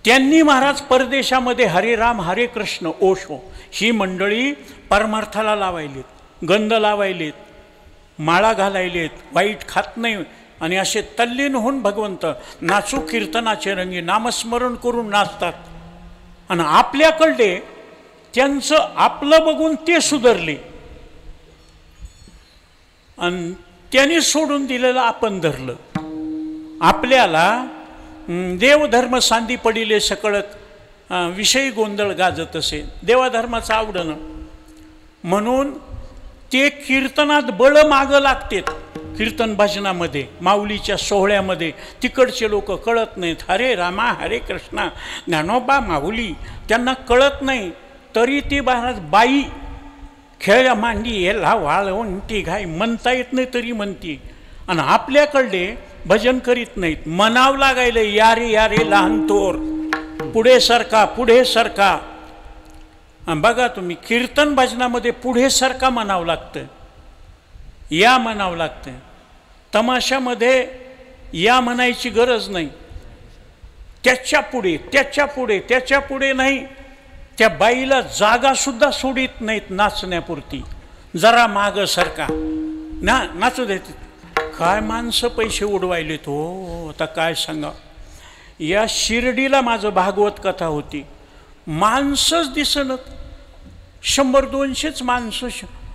त्यांनी महाराज परदेशामध्ये हरे राम हरे कृष्ण ओशो ही मंडळी परमार्थाला लावायलेत, गंध लावायलेत, माळा घालायलेत, वाईट खात नाही आणि असे तल्लीन होऊन भगवंत नाचू कीर्तनाचे रंगी नामस्मरण करून नाचतात. आणि आपल्याकडे त्यांचं आपलं बघून ते सुधारले आणि त्यांनी सोडून दिलेलं आपण धरलं. आपल्याला देवधर्म सांदी पडिले सकळत विषयी गोंधळ गाजत असे, देवाधर्माचं आवडणं म्हणून ते कीर्तनात बळ मागं लागतात. कीर्तन भजनामध्ये माऊलीच्या सोहळ्यामध्ये तिकडचे लोक कळत नाहीत, हरे रामा हरे कृष्णा ज्ञानोबा माऊली, त्यांना कळत नाही तरी ती महाराज बाई खेळ मांडी याला वाळवंटी घाई म्हणता येत नाही तरी म्हणती. आणि आपल्याकडे भजन करीत नाहीत, म्हणावं लागायला यारे यारे लहान तोर, पुढे सरका पुढे सरका. बघा तुम्ही कीर्तन भजनामध्ये पुढे सरका म्हणावं लागतं, या म्हणावं लागतं. तमाशामध्ये या म्हणायची गरज नाही, त्याच्या पुढे त्याच्या पुढे त्याच्या पुढे नाही. त्या बाईला जागासुद्धा सोडित नाहीत नाचण्यापुरती, जरा मागं सरका ना नाचू देत. काय माणसं पैसे उडवायले तो, आता काय सांगा. या शिर्डीला माझं भागवत कथा होती, माणसंच दिसणत, 100-200च माणसं.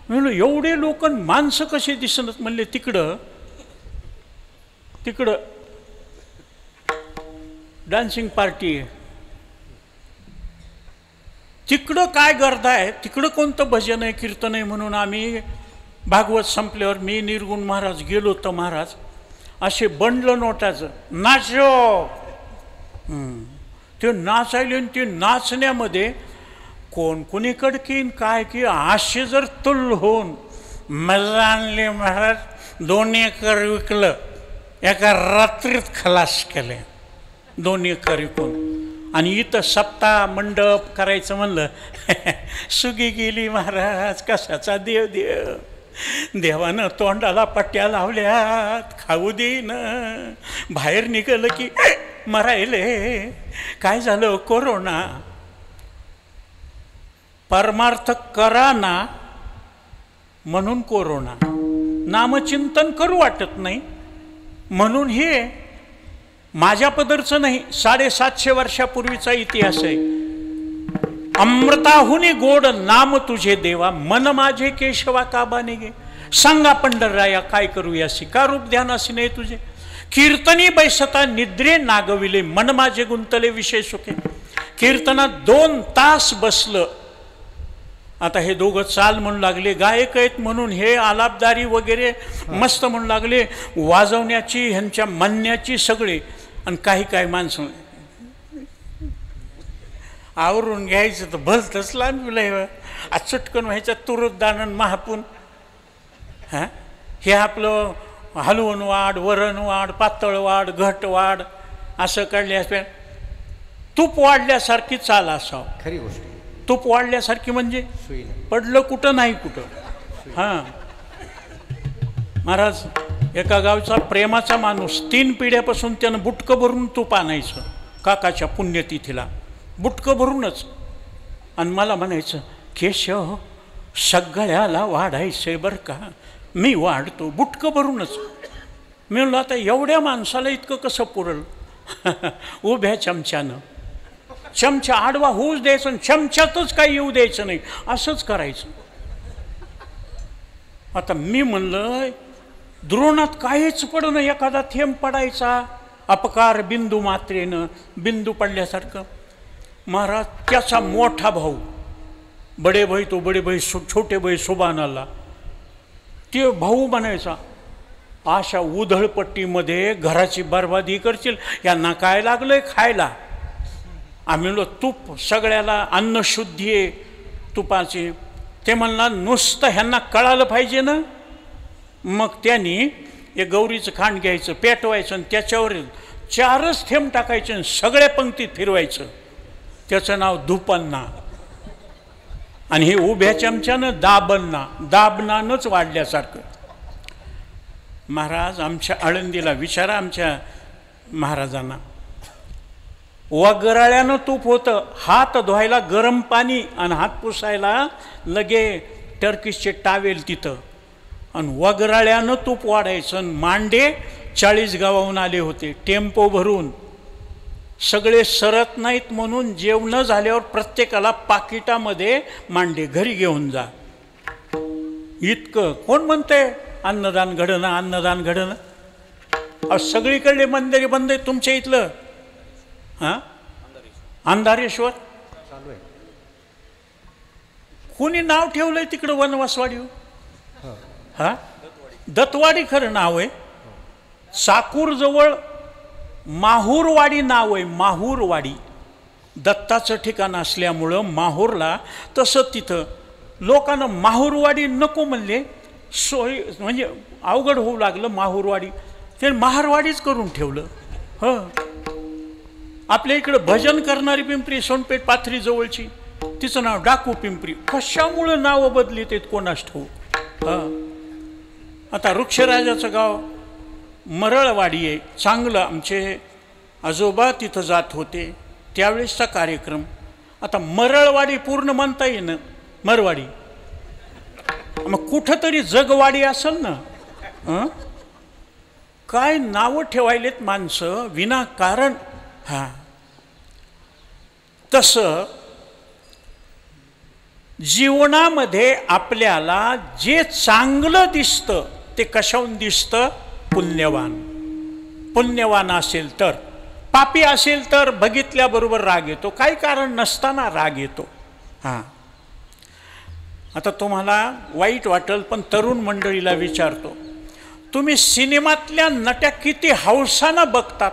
म्हणलं एवढे लोक माणसं कसे दिसणत. म्हणले तिकडं तिकडं डान्सिंग पार्टी आहे, तिकडं काय गर्दा आहे, तिकडं कोणतं भजन आहे कीर्तन आहे. म्हणून आम्ही भागवत संपल्यावर मी निर्गुण महाराज गेलो तर महाराज असे बंडलं नोटाचं नाचो. ते नाचायले आणि ते नाचण्यामध्ये कोण कोणीकडे की काय की असे जर तुल होऊन मजा आणली महाराज. 2 एकर विकलं, एका रात्रीत खलास केले 2 एकर विकून. आणि इथं सप्ताह मंडप करायचं म्हणलं सुगी गेली महाराज, कशाचा देव देव, देवानं तोंडाला पट्ट्या लावल्यात, खाऊ देईन. बाहेर निघालं की मरायले. काय झालं, कोरोना. परमार्थ करा ना म्हणून कोरोना, नामचिंतन करू वाटत नाही म्हणून हे. माझ्या पदरचं नाही, 750 वर्षापूर्वीचा इतिहास आहे. अमृताहुनी गोड नाम तुझे देवा, मन माझे केशवा काबाने गे. सांगा पंढरराया काय करू यासी, का रूप ध्यानासी नाही तुझे. कीर्तनी बैसता निद्रे नागविले, मन माझे गुंतले विषय सुखे. कीर्तनात 2 तास बसलं. आता हे दोघं चाल म्हणू लागले, गायक आहेत म्हणून हे आलापदारी वगैरे मस्त म्हणू लागले, वाजवण्याची ह्यांच्या म्हणण्याची सगळे. आणि काही माणसं आवरून घ्यायचं तर भलतंच लांबलं, चटकन व्हायचं तुरत दानन महापून. हां, हे आपलं हलवून वाढ, वरण वाढ, पातळ वाढ, घट वाढ असं काढले. तूप वाढल्यासारखी चाल असावं. खरी गोष्ट. तूप वाढल्यासारखी म्हणजे पडलं कुठं नाही कुठं. हां महाराज, एका गावचा प्रेमाचा माणूस 3 पिढ्यापासून त्यानं बुटकं भरून तूप आणायचं काकाच्या पुण्यतिथीला, बुटकं भरूनच. आणि मला म्हणायचं, केशव सगळ्याला वाढायचंय बरं का, मी वाढतो बुटकं भरूनच. मी म्हणलं आता एवढ्या माणसाला इतकं कसं पुरल. उभ्या चमच्यानं, चमचा आडवा होऊच द्यायचं, चमच्यातच काही येऊ द्यायचं नाही, असंच करायचं. आता मी म्हणलं द्रोणात काहीच पडणं, एखादा थेंब पडायचा, अपकार बिंदू मात्रेनं, बिंदू पडल्यासारखं. महाराज त्याचा मोठा भाऊ बडे भाई, तो बडे भाई छोटे भाई सुभानाला, ते भाऊ म्हणायचा, अशा उधळपट्टीमध्ये घराची बर्बादी करशील, यांना काय लागलंय खायला. आम्ही म्हणलो तूप सगळ्याला अन्नशुद्धी आहे तुपाची. ते म्हणला नुसतं ह्यांना कळालं पाहिजे ना. मग त्यांनी एक गौरीचं खांड घ्यायचं, पेटवायचं आणि त्याच्यावर 4च थेंब टाकायचे आणि सगळ्या पंक्तीत फिरवायचं. त्याचं नाव धुपन्ना. आणि हे उभ्या चमच्यानं दाबनानंच वाढल्यासारखं. महाराज आमच्या आळंदीला विचारा, आमच्या महाराजांना वगराळ्यानं तूप होतं, हात धुवायला गरम पाणी आणि हात पुसायला लगे टर्किशचे टावेल तिथं, आणि वगराळ्यानं तूप वाढायचं. मांडे 40 गावाहून आले होते टेम्पो भरून, सगळे सरत नाहीत म्हणून जेवण झाल्यावर प्रत्येकाला पाकिटामध्ये मांडे घरी घेऊन जा. इतकं कोण म्हणते अन्नदान घडणं, अन्नदान घडणं. सगळीकडे मंदिरे बंद आहे. तुमच्या इथलं हां अंधारेश्वर चालू आहे. कोणी नाव ठेवलंय तिकडं वनवासवाडी? हा दत्तवाडी खरं नाव आहे. साकूरजवळ माहूरवाडी नाव आहे. माहूरवाडी दत्ताचं ठिकाण असल्यामुळं माहूरला तसं तिथं लोकांना माहूरवाडी नको म्हणले, सोय म्हणजे अवघड होऊ लागलं. माहूरवाडी ते महारवाडीच करून ठेवलं. आपल्या इकडं भजन करणारी पिंपरी सोनपेठ पाथरी जवळची, तिचं नाव डाकू पिंपरी. कशामुळं नावं बदलीत आहेत कोणास ठाऊक. आता वृक्षराजाचं गाव मरळवाडी आहे. चांगलं आमचे आजोबा तिथं जात होते त्यावेळेसचा कार्यक्रम. आता मरळवाडी पूर्ण म्हणता येईन मरवाडी, मग कुठंतरी जगवाडी असेल ना. काय नावं ठेवायलेत माणसं विनाकारण. हां तसं जीवनामध्ये आपल्याला जे चांगलं दिसतं ते कशाहून दिसतं? पुण्यवान. पुण्यवान असेल तर. पापी असेल तर बघितल्याबरोबर राग येतो, काही कारण नसताना राग येतो. हां आता तुम्हाला वाईट वाटेल पण तरुण मंडळीला विचारतो, तुम्ही सिनेमातल्या नट्या किती हौसानं बघतात?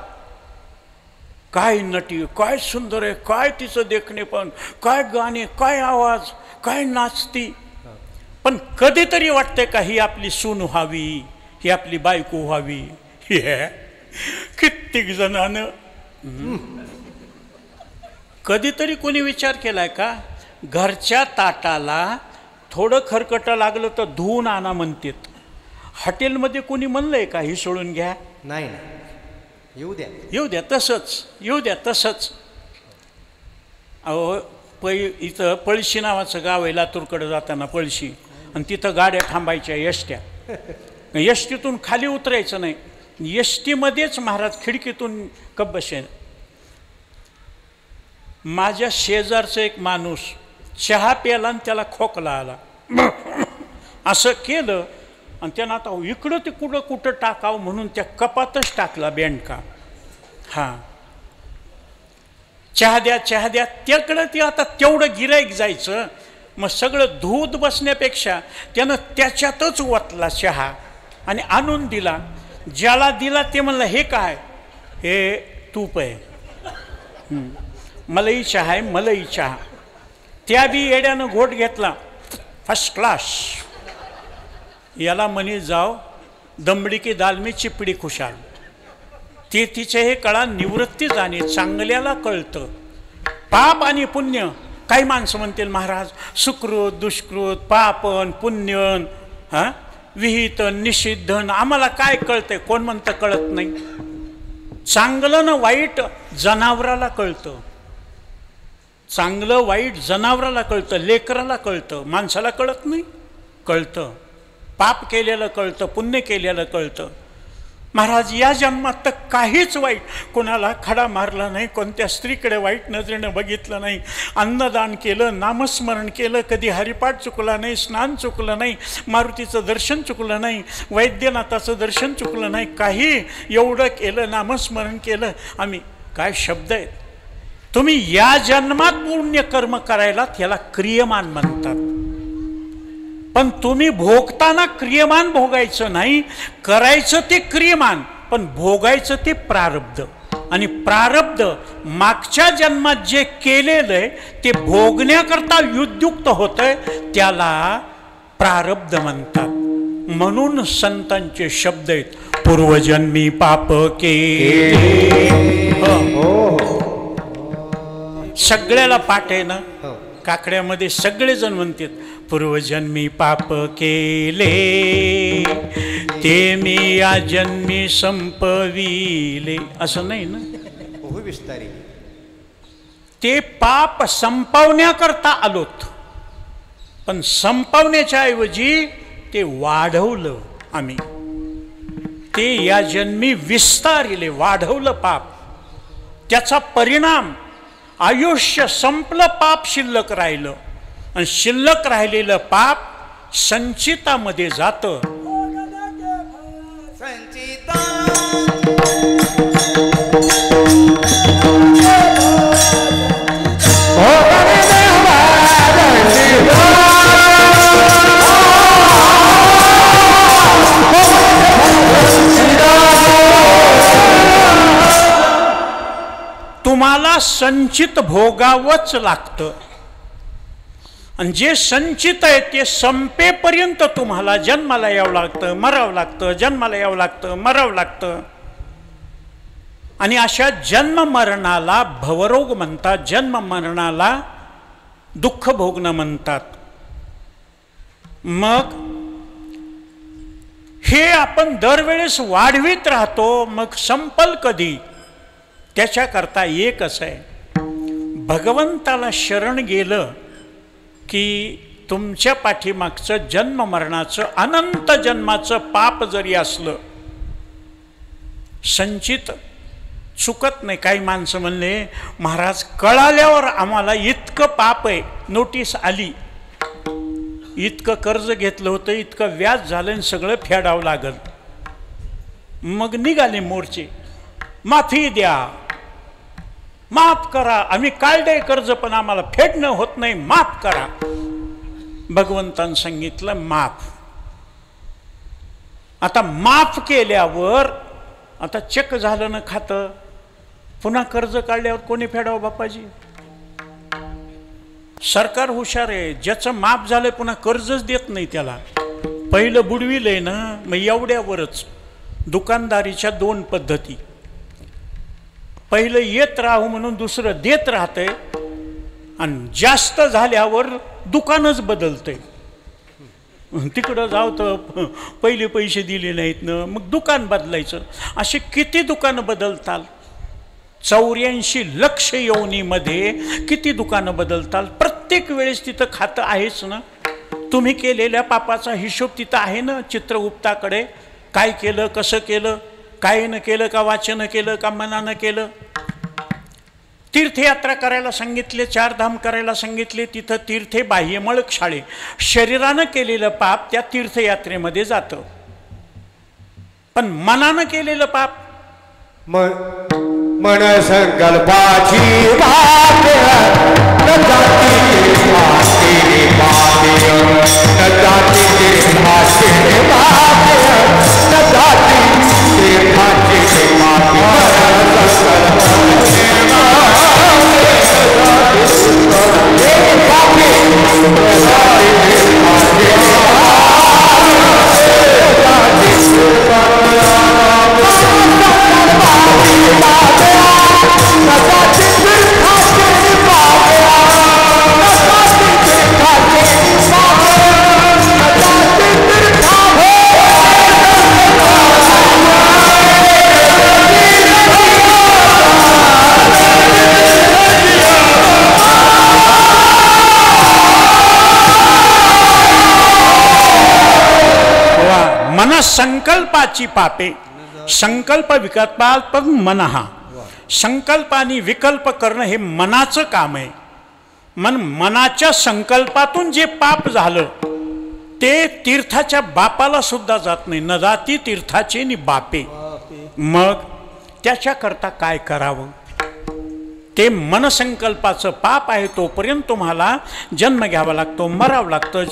काय नटी, काय सुंदर आहे, काय तिचं देखणे, पण काय गाणे, काय आवाज, काय नाचती. पण कधीतरी वाटते का ही आपली सून व्हावी, ही आपली बायको व्हावी? कित्येक जणांनं कधीतरी कोणी विचार केलाय का? घरच्या ताटाला थोडं खरकटं लागलं तर धुवून आणा म्हणतात. हॉटेलमध्ये कोणी म्हणलंय का ही सोडून घ्या? नाही, येऊ द्या, येऊ द्या तसंच, येऊ द्या तसंच. अहो इथं पळशी नावाचं गाव आहे लातूरकडं जाताना, पळशी, आणि तिथं गाड्या थांबायच्या एसट्या. एसटीतून खाली उतरायचं नाही, एसटीमध्येच महाराज खिडकीतून कब्बशे. माझ्या शेजारचं एक माणूस चहा प्याला आणि त्याला खोकला आला. असं केलं आणि त्यानं आता इकडं ते कुठं टाकावं म्हणून त्या कपातच टाकला बेंडका. हां चहा द्या, चहा द्या. त्याकडं ते आता तेवढं गिराईक जायचं, मग सगळं धूत बसण्यापेक्षा त्यानं त्याच्यातच ओतला चहा आणि आणून दिला. ज्याला दिला ते म्हणलं हे काय? हे तूप आहे. मलई चहा आहे, मलई चहा. त्या बी येड्यानं घोट घेतला, फर्स्ट क्लास. याला म्हणे जाव दमडी की दाल में चिपडी खुशाल. ते तिचे हे कळा निवृत्ती जाणे. चांगल्याला कळतं पाप आणि पुण्य. काही माणसं म्हणतील महाराज सुकृत दुष्कृत पापन पुण्यन हां विहितन निषिद्धन आम्हाला काय कळतंय? कोण म्हणतं कळत नाही? चांगलं ना वाईट जनावराला कळतं. चांगलं वाईट जनावराला कळतं, लेकराला कळतं, माणसाला कळत नाही. कळतं. पाप केलेलं कळतं, पुण्य केलेलं कळतं. महाराज या जन्मात तर काहीच वाईट, कोणाला खडा मारला नाही, कोणत्या स्त्रीकडे वाईट नजरेनं बघितलं नाही, अन्नदान केलं, नामस्मरण केलं, कधी हरिपाठ चुकला नाही, स्नान चुकलं नाही, मारुतीचं दर्शन चुकलं नाही, वैद्यनाथाचं दर्शन चुकलं नाही, काही एवढं केलं, नामस्मरण केलं आम्ही. काय शब्द आहेत. तुम्ही या जन्मात पुण्य कर्म करायला त्याला क्रियमान म्हणतात. पण तुम्ही भोगताना क्रियमान भोगायचं नाही, करायचं ते क्रियमान, पण भोगायचं ते प्रारब्ध. आणि प्रारब्ध मागच्या जन्मात जे केलेलं आहे ते भोगण्याकरता युद्युक्त होतंय, त्याला प्रारब्ध म्हणतात. म्हणून संतांचे शब्द आहेत, पूर्वजन्मी पाप केले. सगळ्याला पाठ आहे ना? काकड्यामध्ये सगळेजण म्हणतात पूर्वजन्मी पाप केले ते मी या जन्मी संपविले, असं नाही ना. बहु विस्तारी. ते पाप संपवण्याकरता आलोत, पण संपवण्याच्या ऐवजी ते वाढवलं आम्ही. ते या जन्मी विस्तारिले, वाढवलं पाप. त्याचा परिणाम आयुष्य संपलं, पाप शिल्लक राहिलं, आणि शिल्लक राहिलेलं पाप संचितामध्ये जातं. तुम्हाला संचित भोगावंच लागतं, आणि जे संचित आहे ते संपेपर्यंत तुम्हाला जन्माला यावं लागतं, मरावं लागतं, जन्माला यावं लागतं, मरावं लागतं. आणि अशा जन्म मरणाला भवरोग म्हणतात, जन्म मरणाला दुःख भोगणं म्हणतात. मग हे आपण दरवेळेस वाढवीत राहतो, मग संपल कधी? त्याच्याकरता एकच आहे, भगवंताला शरण गेलं की तुमच्या पाठीमागचं जन्म मरणाचं अनंत जन्माचं पाप जरी असलं संचित चुकत नाही. काही माणसं म्हणले महाराज कळाल्यावर आम्हाला इतकं पाप आहे, नोटीस आली, इतकं कर्ज घेतलं होतं, इतकं व्याज झालं आणि सगळं फेडावं लागल. मग निघाले मोर्चे, माफी द्या, माफ करा, आम्ही काढले कर्ज पण आम्हाला फेडणं होत नाही, माफ करा. भगवंतानं सांगितलं माफ. आता माफ केल्यावर आता चेक झालं ना खातं, पुन्हा कर्ज काढल्यावर कोणी फेडावं बापाजी? सरकार हुशार आहे, ज्याचं माफ झालंय पुन्हा कर्जच देत नाही त्याला. पहिलं बुडविलंय ना, मग एवढ्यावरच. दुकानदारीच्या दोन पद्धती, पहिलं येत राहू म्हणून दुसरं देत राहतंय, आणि जास्त झाल्यावर दुकानच बदलतंय. तिकडं जाऊ तर पहिले पैसे दिले नाहीत ना, मग दुकान बदलायचं. असे किती दुकानं बदलताल? 84 लक्ष योनीमध्ये किती दुकानं बदलताल? प्रत्येक वेळेस तिथं खातं आहेच ना. तुम्ही केलेल्या पापाचा हिशोब तिथं आहे ना चित्रगुप्ताकडे. काय केलं, कसं केलं, काय न केलं, का वाचन केलं, का मनानं केलं. तीर्थयात्रा करायला सांगितले, 4 धाम करायला सांगितले, तिथं तीर्थे बाह्य मळकशाळे. शरीरानं केलेलं पाप त्या तीर्थयात्रेमध्ये जातं, पण मनानं केलेलं पाप मन संकल्पाची बात न जाती तेरी न जाती तेरी बात न जाती संकल्पाची पापे. संकल्प विकल्पात्मक मन, हा संकल्प आणि विकल्प करणं हे मनाचं काम आहे. मनाच्या संकल्पातून जे पाप झालं ते तीर्थाच्या बापाला सुद्धा जात नाही. न जाती तीर्थाचे नि बापे. मग त्याच्याकरता काय करावं? ते मनसंकल्पाचं पाप आहे, तोपर्यंत तुम्हाला जन्म घ्यावा लागतो, मरावं लागतं.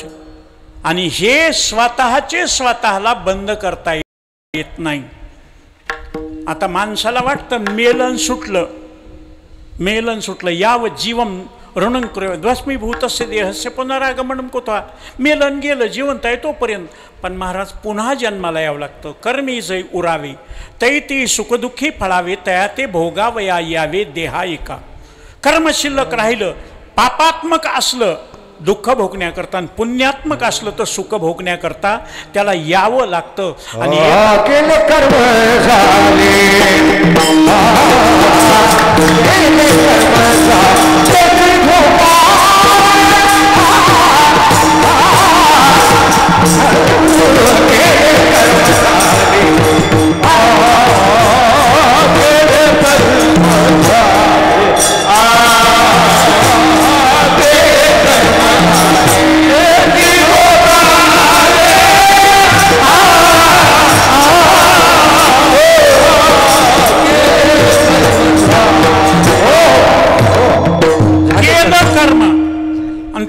आणि हे स्वतःला बंद करता येत नाही. आता माणसाला वाटतं मेलन सुटलं यावं जीवम ऋणं कृ द्वस्मीभूतस्य देहस्य पुनरागमनम कुतः. मेलन गेलं, जिवंत आहे तोपर्यंत. पण महाराज पुन्हा जन्माला यावं लागतं. कर्मी जै उरावे तैती सुखदुःखी फळावे तया ते भोगावया यावे देहा एका. कर्म शिल्लक राहिलं पापात्मक असलं दुःख भोगण्याकरता आणि पुण्यात्मक असलं तर सुख भोगण्याकरता त्याला यावं लागतं. आणि अखिल कर्म झाले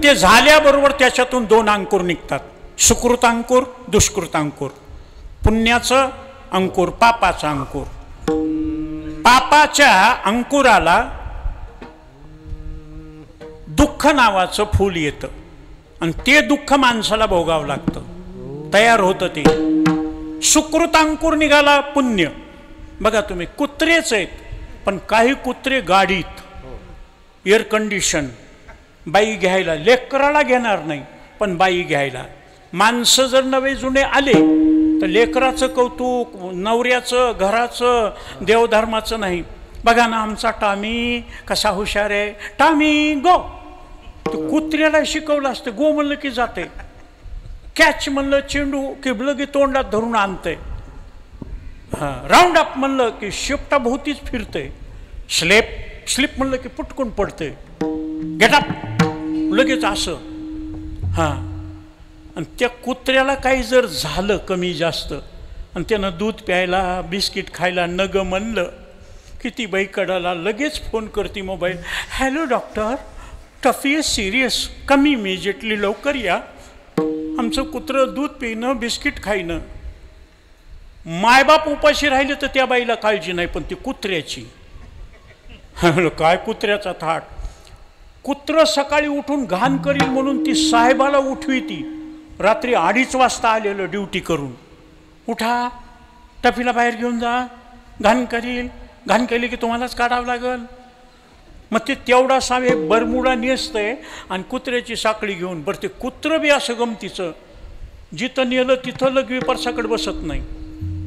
ते झाल्याबरोबर त्याच्यातून दोन अंकुर निघतात, सुकृत अंकुर, दुष्कृत अंकुर. पुण्याचं अंकुर, पापाचा अंकुर. पापाच्या अंकुराला दुःख नावाचं फूल येतं आणि ते दुःख माणसाला भोगावं लागतं, तयार होतं ते. सुकृत अंकुर निघाला पुण्य. बघा तुम्ही, कुत्रेच आहेत पण काही कुत्रे गाडीत, एअर कंडिशन, बाई घ्यायला, लेकराला घेणार नाही पण बाई घ्यायला. माणसं जर नवे जुने आले तर लेकराचं कौतुक, नवऱ्याचं, घराचं, देवधर्माचं नाही. बघा ना आमचा टामी कसा हुशार आहे, टामी गो. तो कुत्र्याला शिकवलं असतं, गो म्हणलं की जाते, कॅच म्हणलं चेंडू की लगे तोंडात धरून आणतंय, राऊंड अप म्हणलं की शिपटा भोवतीच फिरतंय, स्लिप म्हणलं की पुटकून पडतंय, गेट अप लगेच असं. आणि त्या कुत्र्याला काही जर झालं कमी जास्त आणि त्यानं दूध प्यायला, बिस्किट खायला नग म्हणलं की ती बाई कडाला लगेच फोन करते mobile, hello doctor, Tuffy is serious, come immediately, लवकर या, आमचं कुत्रं दूध पिणं, बिस्किट खायनं. मायबाप उपाशी राहिले तर त्या बाईला काळजी नाही, पण ती कुत्र्याची. काय कुत्र्याचा थाट. कुत्र सकाळी उठून घाण करील म्हणून ती साहेबाला उठवी, ती रात्री 2:30 वाजता आलेलं ड्युटी करून, उठा टफीला बाहेर घेऊन जा, घाण करील, घाण केली की तुम्हालाच काढावं लागल. मग ते तेवढा सावे बरमुडा नेसतंय आणि कुत्र्याची साखळी घेऊन. बरं ते कुत्रं बी असं गमतीचं, जिथं नेलं तिथं लगवी परसाकडे बसत नाही,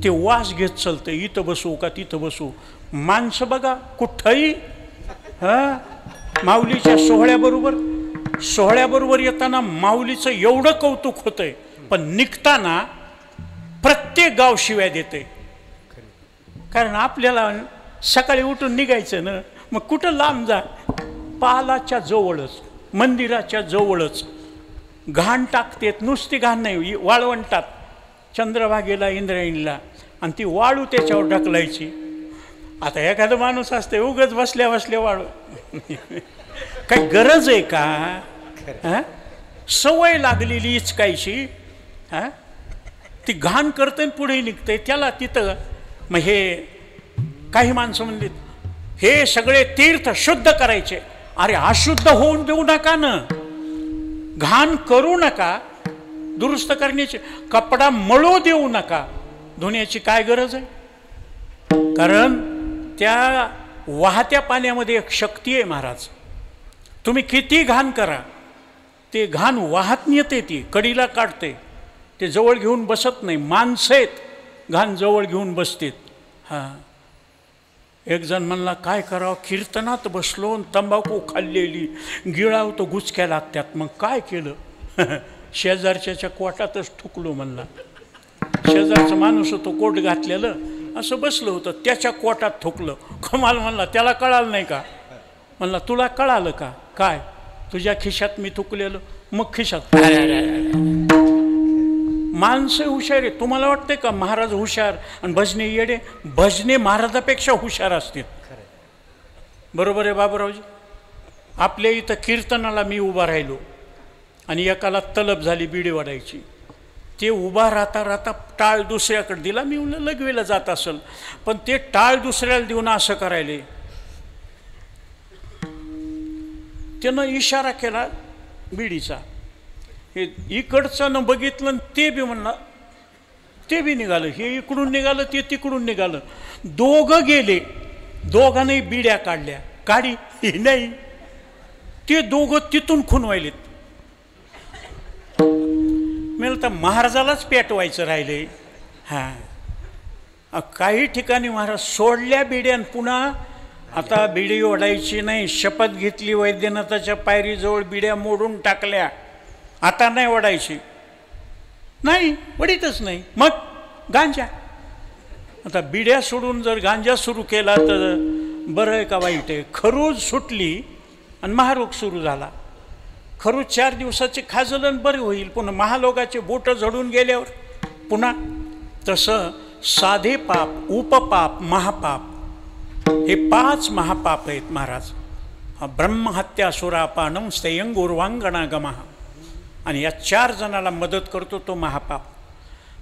ते वास घेत चालतं, इथं बसू का तिथं बसू. माणसं बघा कुठंही, माऊलीच्या सोहळ्याबरोबर येताना माऊलीचं एवढं कौतुक होतंय, पण निघताना प्रत्येक गाव शिव्या देते. कारण आपल्याला सकाळी उठून निघायचं ना, मग कुठं लांब जा, पालाच्या जवळच, मंदिराच्या जवळच घाण टाकतेत. नुसती घाण नाही, वाळवंटात, चंद्रभागेला, इंद्रायणीला, आणि ती वाळू त्याच्यावर ढकलायची. आता एखादा माणूस असते उगाच बसल्या बसल्या वाळू, काही गरज आहे का? सवय लागलेली इचकायची, ती घाण करते पुढे निघते त्याला तिथं. मग हे काही माणसं म्हणली हे सगळे तीर्थ शुद्ध करायचे. अरे अशुद्ध होऊन देऊ नका ना, घाण करू नका, दुरुस्त करण्याची, कपडा मळू देऊ नका, धुण्याची काय गरज आहे? कारण त्या वाहत्या पाण्यामध्ये एक शक्ती आहे महाराज. तुम्ही किती घाण करा, ते घाण वाहत नेते, ती कडीला काढते, ते जवळ घेऊन बसत नाही. माणसं आहेत घाण जवळ घेऊन बसतेत. एक जण म्हणला काय करावं, कीर्तनात बसलो, तंबाखू खाल्लेली, गिळाव तो गुचक्या लागतात. मग काय केलं, शेजारच्या कोटातच थुकलो म्हणला. शेजारचा माणूस होतो, कोट घातलेलं, असं बसलं होतं, त्याच्या कोटात थुकलं. कमाल म्हणला, त्याला कळालं नाही का? म्हणला तुला कळालं का? काय? तुझ्या खिशात मी थुकलेलं. मग खिशात. माणसं हुशार आहे. तुम्हाला वाटते का महाराज हुशार आणि भजने येडे? भजने महाराजापेक्षा हुशार असतील. बरोबर आहे बाबूरावजी? आपल्या इथं कीर्तनाला मी उभा राहिलो आणि एकाला तलब झाली बिडी वाढायची. ते उभा राहता राहता टाळ दुसऱ्याकडे दिला. मी म्हणलं लगवेला जात असेल, पण ते टाळ दुसऱ्याला देऊन असं करायले. त्यानं इशारा केला बिडीचा. हे इकडचं न बघितलं, ते बी म्हणलं, ते बी निघालं. हे इकडून निघालं, ते तिकडून निघालं. दोघं गेले, दोघांनी बिड्या काढल्या. काढी नाही, ते दोघं तिथून खुनवायलेत. मला तर महाराजालाच पेटवायचं राहिले. हां, काही ठिकाणी महाराज सोडल्या बिड्यान पुन्हा आता बिडी ओढायची नाही. शपथ घेतली वैद्यनाथाच्या पायरीजवळ, बिड्या मोडून टाकल्या, आता नाही ओढायची. नाही, वडीतच नाही. मग गांजा, आता बिड्या सोडून जर गांजा सुरू केला तर बरं आहे का वाईट आहे? खरूज सुटली आणि महारोग सुरू झाला. खरूज 4 दिवसाचे खाजलन बरे होईल, पुन्हा महालोगाचे बोटं झडून गेल्यावर पुन्हा. तसं साधे पाप, उपपाप, महापाप हे 5 महापाप आहेत महाराज. ब्रह्महत्या, सुरापानम, स्थयंगुर्वांगणागमः, आणि या 4 जणाला मदत करतो तो महापाप.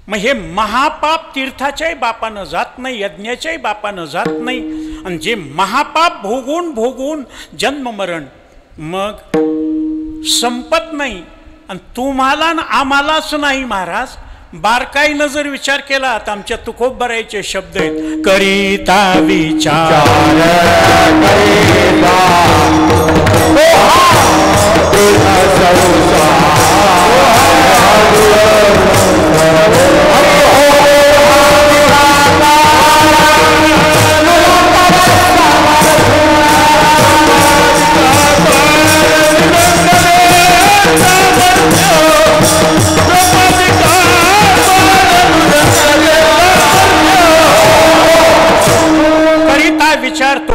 मग हे महापाप तीर्थाच्याही बापानं जात नाही, यज्ञाच्याही बापानं जात नाही. आणि जे महापाप भोगून भोगून जन्म मरण मग संपत नाही. आणि तुम्हाला आम्हालाच नाही महाराज, बारकाईनं जर विचार केला तर आमच्या तुकोबरायचे शब्द आहेत, करिता विचार विचार तो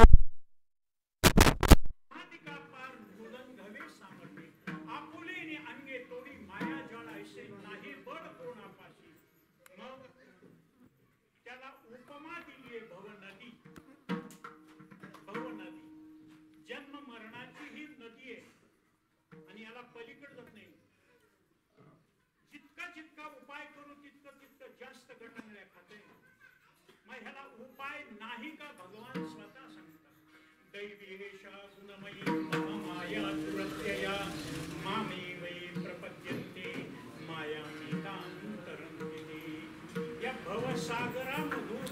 जन्म मरणाची ही नदी आहे आणि याला पलीकडे जात नाही. जितका जितका उपाय करू तितकं जास्त गटंगळ्या खाते. मग ह्याला उपाय नाही का भगवान स्वतः सांगतात, दैवीहेशा गुणमयी महामाया दुरत्यया मामे वै प्रपद्यन्ते मायामितांतरंगिनी. या भवसागरामधून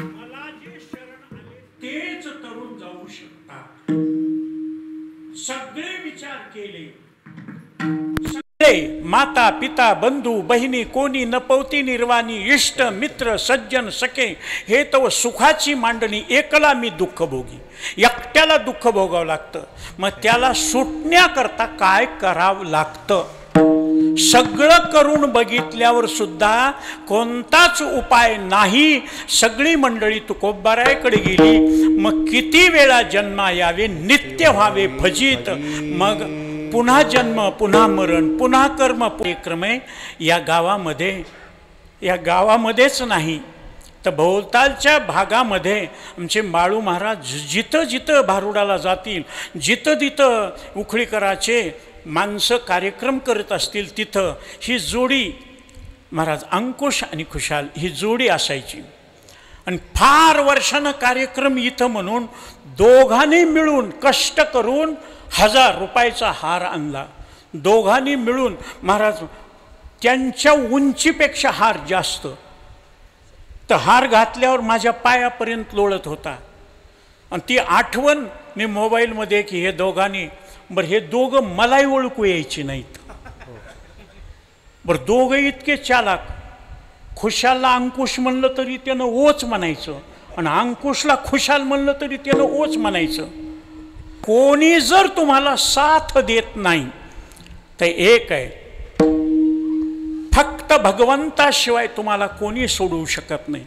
मला जे शरण आले तेच तरुण जाऊ शकतात. सगळे विचार केले, माता पिता बंधू बहिणी कोणी न पवती निर्वाणी, इष्ट मित्र सज्जन सखे हे तव सुखाची मांडणी, एकला मी दुःख भोगी. एकट्याला दुःख भोगावं लागतं. मग त्याला सुटण्याकरता काय करावं लागतं? सगळं करून बघितल्यावर सुद्धा कोणताच उपाय नाही. सगळी मंडळी तुकोबारायकडे गेली. मग किती वेळा जन्मा यावे, नित्य व्हावे फजित. मग पुन्हा जन्म, पुन्हा मरण, पुन्हा कर्म क्रमे या गावामध्येच नाही तर भोवतालच्या भागामध्ये आमचे बाळू महाराज जिथं जिथं भारुडाला जातील, जिथं जिथं उखळीकराचे माणसं कार्यक्रम करत असतील तिथं ही जोडी महाराज, अंकुश आणि खुशाल ही जोडी असायची. आणि फार वर्षानं कार्यक्रम इथं म्हणून दोघांनी मिळून कष्ट करून 1000 रुपयाचा हार आणला. दोघांनी मिळून महाराज, त्यांच्या उंचीपेक्षा हार जास्त, तर हार घातल्यावर माझ्या पायापर्यंत लोळत होता. आणि ती आठवण मी मोबाईलमध्ये की हे दोघांनी, बरं हे दोघं मलाही ओळखू यायची नाहीत. बरं दोघं इतके चालाक. खुशालला अंकुश म्हणलं तरी त्यानं ओच म्हणायचं, आणि अंकुशला खुशाल म्हणलं तरी त्यानं ओच म्हणायचं. कोणी जर तुम्हाला साथ देत नाही तर एक आहे, फक्त भगवंताशिवाय तुम्हाला कोणी सोडवू शकत नाही.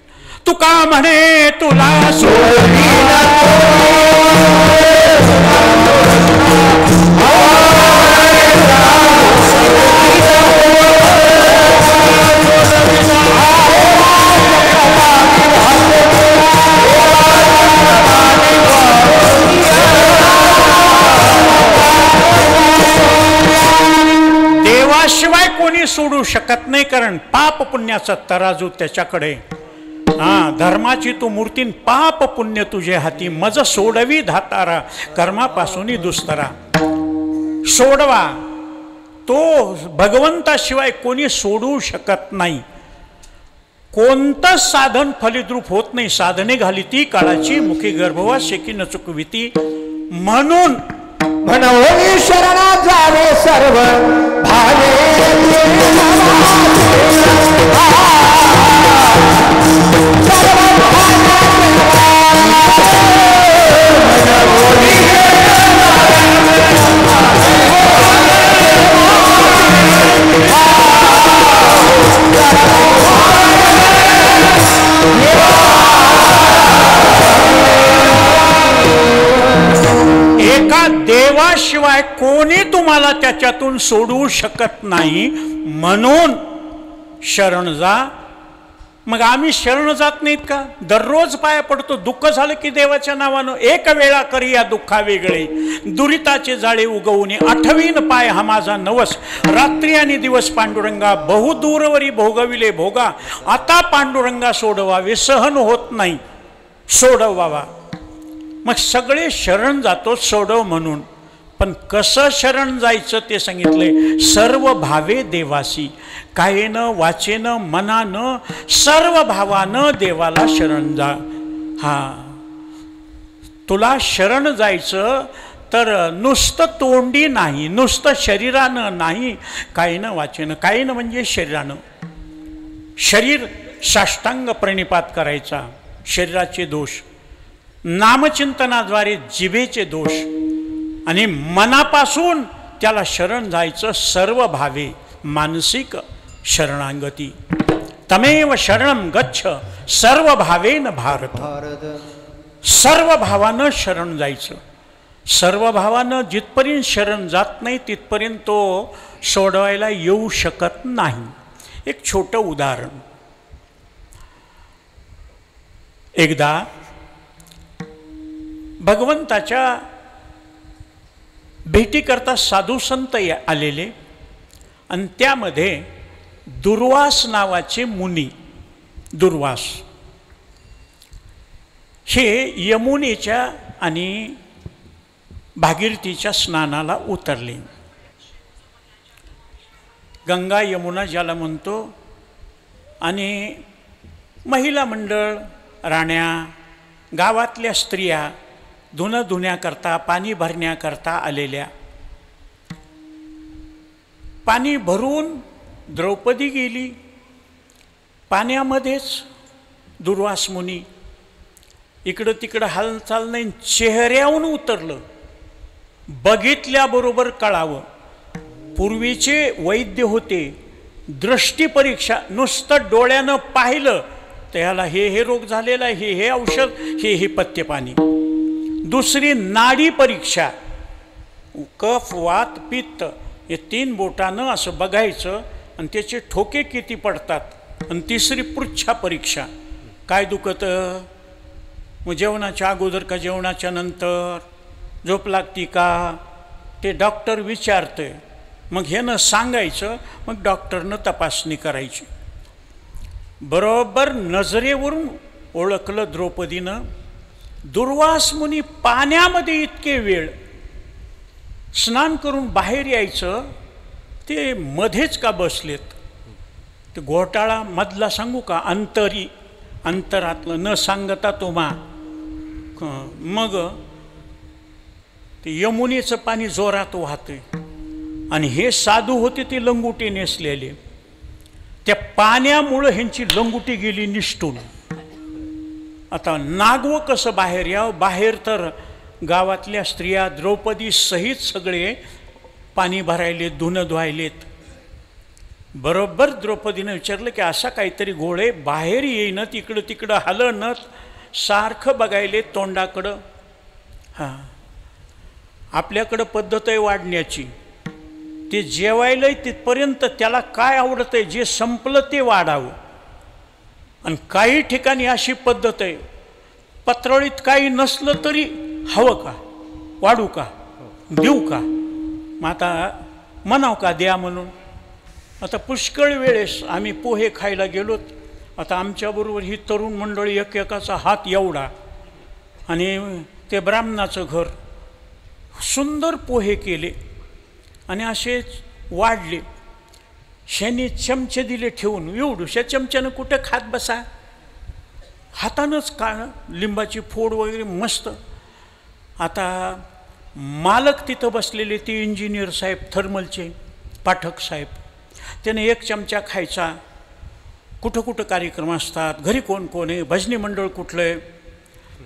तुका म्हणे तुला सोडी देवाशिवाय कोणी सोडू शकत नाही. कारण पाप पुण्याचा तराजू त्याच्याकडे. धर्माची तू मूर्तीन पाप पुण्य तुझे हाती, मज सोडवी धातारा कर्मापासून दुस्तरा. सोडवा, तो भगवंताशिवाय कोणी सोडू शकत नाही. कोणतं साधन फलिद्रूप होत नाही. साधने घाली ती काळाची, मुखी गर्भवा शेकी न चुकविती. म्हणून म्हणून शरणा जावे सर्व भावे एका देवाशिवाय कोणी तुम्हाला त्याच्यातून सोडवू शकत नाही, म्हणून शरण जा. मग आम्ही शरण जात नाहीत का? दररोज पाया पडतो. दुःख झालं की देवाच्या नावानं एक वेळा करी या दुःखा वेगळे, दुरिताचे जाळे उगवणे आठवीन पाय हा माझा नवस. रात्री आणि दिवस पांडुरंगा बहुदूरवरी भोगविले भोगा, आता पांडुरंगा सोडवावे सहन होत नाही सोडवावा. मग सगळे शरण जातो सोडव म्हणून, पण कसं शरण जायचं ते सांगितले. सर्व भावे देवासी, कायेनं वाचेनं मनानं सर्व भावानं देवाला शरण जा. हा, तुला शरण जायचं तर नुसतं तोंडी नाही, नुसतं शरीरानं नाही, कायेनं वाचेनं. कायेनं म्हणजे शरीरानं, शरीर साष्टांग प्रणिपात करायचा, शरीराचे दोष, नामचिंतनाद्वारे जिभेचे दोष, आणि मनापासून त्याला शरण जायचं. सर्व भावे मानसिक शरणांगती. तमेव शरणं गच्छ सर्व भावेन भारत. सर्व भावानं शरण जायचं. सर्व भावानं जिथपर्यंत शरण जात नाही तिथपर्यंत तो सोडवायला येऊ शकत नाही. एक छोटं उदाहरण. एकदा भगवंताच्या भेटीकरता साधू संत आलेले, आणि त्यामध्ये दुर्वास नावाचे मुनी, दुर्वास हे यमुनेच्या आणि भागीरथीच्या स्नानाला उतरले. गंगा यमुना ज्याला म्हणतो, आणि महिला मंडळ, राण्या, गावातल्या स्त्रिया धुणं धुण्याकरता पाणी भरण्याकरता आलेल्या. पाणी भरून द्रौपदी गेली, पाण्यामध्येच दुर्वास मुनी इकडं तिकडं हालचाल नाही, चेहऱ्याहून उतरलं. बघितल्याबरोबर कळावं. पूर्वीचे वैद्य होते, दृष्टीपरीक्षा, नुसतं डोळ्यानं पाहिलं त्याला हे रोग झालेला, हे औषध, हे पथ्यपाणी. दुसरी नाडी परीक्षा, कफ वात पित्त, हे 3 बोटानं असं बघायचं आणि त्याचे ठोके किती पडतात. आणि तिसरी पृच्छा परीक्षा, काय दुखतं, मग जेवणाच्या अगोदर का जेवणाच्या नंतर, झोप लागती का, ते डॉक्टर विचारतंय. मग ह्यानं सांगायचं, मग डॉक्टरनं तपासणी करायची. बरोबर नजरेवरून ओळखलं द्रौपदीनं. दुर्वास मुनी पाण्यामध्ये इतके वेळ स्नान करून बाहेर यायचं, ते मध्येच का बसलेत. ते घोटाळा मधला सांगू का, अंतरातलं न सांगता तुम्हा. मग ते यमुनेचं पाणी जोरात वाहतंय, आणि हे साधू होते ते लंगोटी नेसलेले. त्या पाण्यामुळं ह्यांची लंगोटी गेली निष्ठून. आता नागवं कसं बाहेर यावं. बाहेर तर गावातल्या स्त्रिया द्रौपदी सहित सगळे पाणी भरायलेत, धुणं धुवायलेत. बरोबर द्रौपदीनं विचारलं की असा काहीतरी घोळ आहे, बाहेर येईनत, इकडं तिकडं हलनत, सारखं बघायले तोंडाकडं. हां, आपल्याकडं पद्धत आहे वाढण्याची. ते जेवायला तिथपर्यंत त्याला काय आवडत आहे, जे संपलं ते वाढावं. आणि काही ठिकाणी अशी पद्धत आहे, पत्रावळीत काही नसलं तरी हवं का, वाढू का, देऊ का, मग आता म्हणाव का द्या म्हणून. आता पुष्कळ वेळेस आम्ही पोहे खायला गेलोत. आता आमच्याबरोबर ही तरुण मंडळी, एकेकाचा हात एवढा, आणि ते ब्राह्मणाचं घर, सुंदर पोहे केले आणि असेच वाढले. शेनी चमचे दिले ठेवून, एवढूशा चमच्यानं कुठं खात बसा, हातानंच का लिंबाची फोड वगैरे मस्त. आता मालक तिथं बसलेले ते इंजिनियर साहेब थर्मलचे पाठक साहेब, त्याने 1 चमचा खायचा. कुठं कुठं कार्यक्रम असतात, घरी कोण कोण आहे, भजनी मंडळ कुठलं आहे,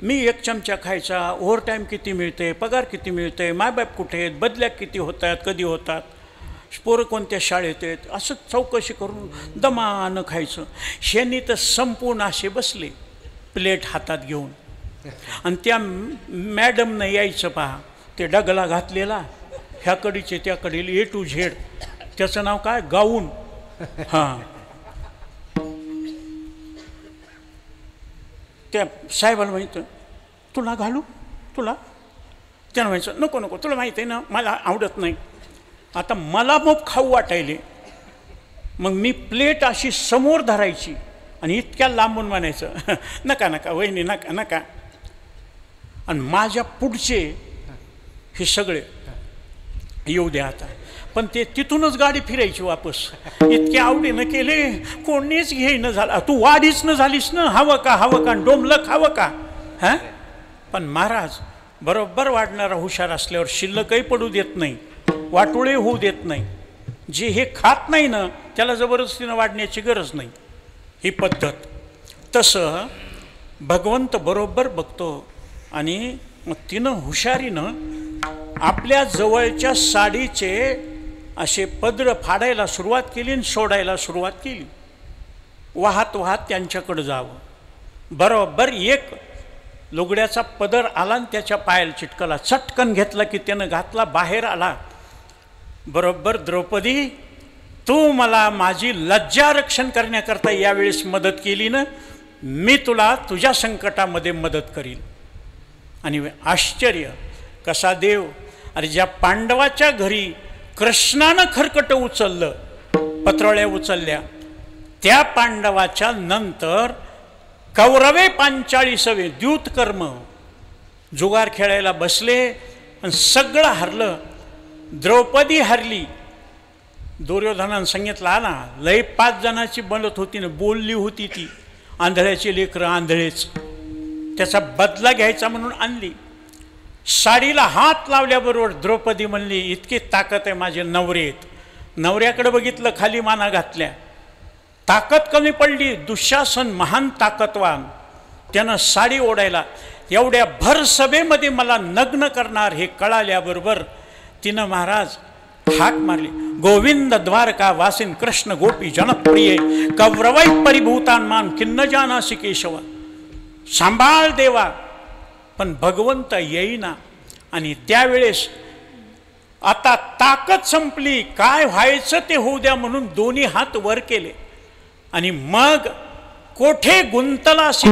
मी 1 चमचा खायचा. ओव्हरटाईम किती मिळते, पगार किती मिळते, मायबाप कुठे आहेत, बदल्या किती होत आहेत, कधी होतात, पोरं कोणत्या शाळेत आहेत, असं चौकशी करून दमानं खायचं. ह्यांनी तर संपूर्ण असे बसले प्लेट हातात घेऊन. आणि त्या मॅडमनं यायचं पहा, ते डगला घातलेला, ह्याकडीचे त्याकडील A to Z, त्याचं नाव काय, गाऊन. हां, त्या साहेबाला माहिती, तुला घालू, तुला. त्यानं म्हणायचं नको नको, तुला माहिती आहे ना मला आवडत नाही. आता मला मग खाऊ वाटायले, मग मी प्लेट अशी समोर धरायची आणि इतक्या लांबून म्हणायचं नका नका वहिनी नका नका. आणि माझ्या पुढचे हे सगळे येऊ द्या आता. पण ते तिथूनच गाडी फिरायची वापस. इतके आवडीनं केले, कोणीच घेईनं झाला. तू वाढीच न झालीस ना, हवं का हवं का, डोंबलं खावं का. हां, पण महाराज बरोबर वाढणारा हुशार असल्यावर शिल्लकही पडू देत नाही, वाटोळे होऊ देत नाही. जे हे खात नाही ना त्याला जबरदस्तीनं वाढण्याची गरज नाही, ही पद्धत. तसं भगवंत बरोबर बघतो. आणि मग तिनं हुशारीनं आपल्या जवळच्या साडीचे असे पदर फाडायला सुरुवात केली आणि सोडायला सुरुवात केली. वाहत वाहत त्यांच्याकडं जावं. बरोबर एक लुगड्याचा पदर आला आणि त्याच्या पायाला चिटकला. चटकन घेतला की त्यानं घातला, बाहेर आला. बरोबर द्रौपदी, तू मला माझी लज्जा रक्षण करण्याकरता यावेळेस मदत केली ना, मी तुला तुझ्या संकटामध्ये मदत करील. आणि आश्चर्य कसा देव. अरे ज्या पांडवाच्या घरी कृष्णानं खरकट उचललं, पत्रळ्या उचलल्या, त्या पांडवाच्या नंतर कौरवे 45 द्यूतकर्म जुगार खेळायला बसले आणि सगळं हरलं. द्रौपदी हरली. दुर्योधनानं सांगितलं ना, लय 5 जणांची बनत होती ना, बोलली होती ती, आंधळ्याची लेकरं आंधळेच, त्याचा बदला घ्यायचा म्हणून आणली. साडीला हात लावल्याबरोबर द्रौपदी म्हणली, इतकी ताकद आहे माझे नवरेत. नवऱ्याकडे बघितलं, खाली माना घातल्या. ताकद कमी पडली. दुःशासन महान ताकदवान, त्यानं साडी ओढायला, एवढ्या भर सभेमध्ये मला नग्न करणार हे कळाल्याबरोबर तिनं महाराज हाक मारली, गोविंद द्वारका वासिन कृष्ण गोपी जनप्रिय कौरवै परिभूतान मान किन्न जानासी केशवा. सांभाळ देवा. पण भगवंत येईना. आणि त्यावेळेस आता ताकद संपली, काय व्हायचं ते होऊ द्या म्हणून दोन्ही हात वर केले. आणि मग कोठे गुंतलासी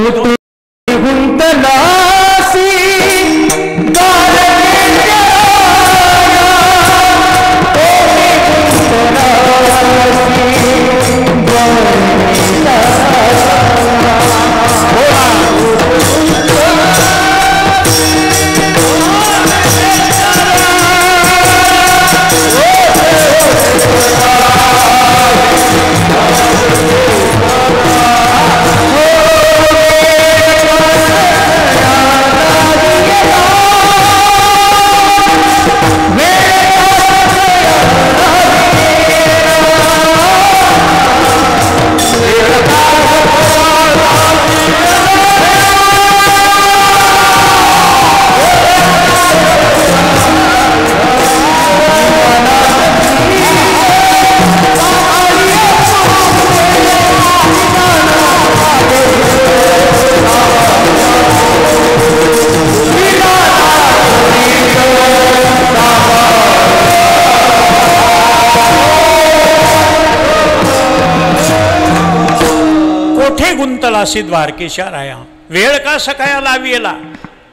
गुंतलासी द्वारकेशा राया. वेळ का सकाळला लावीला.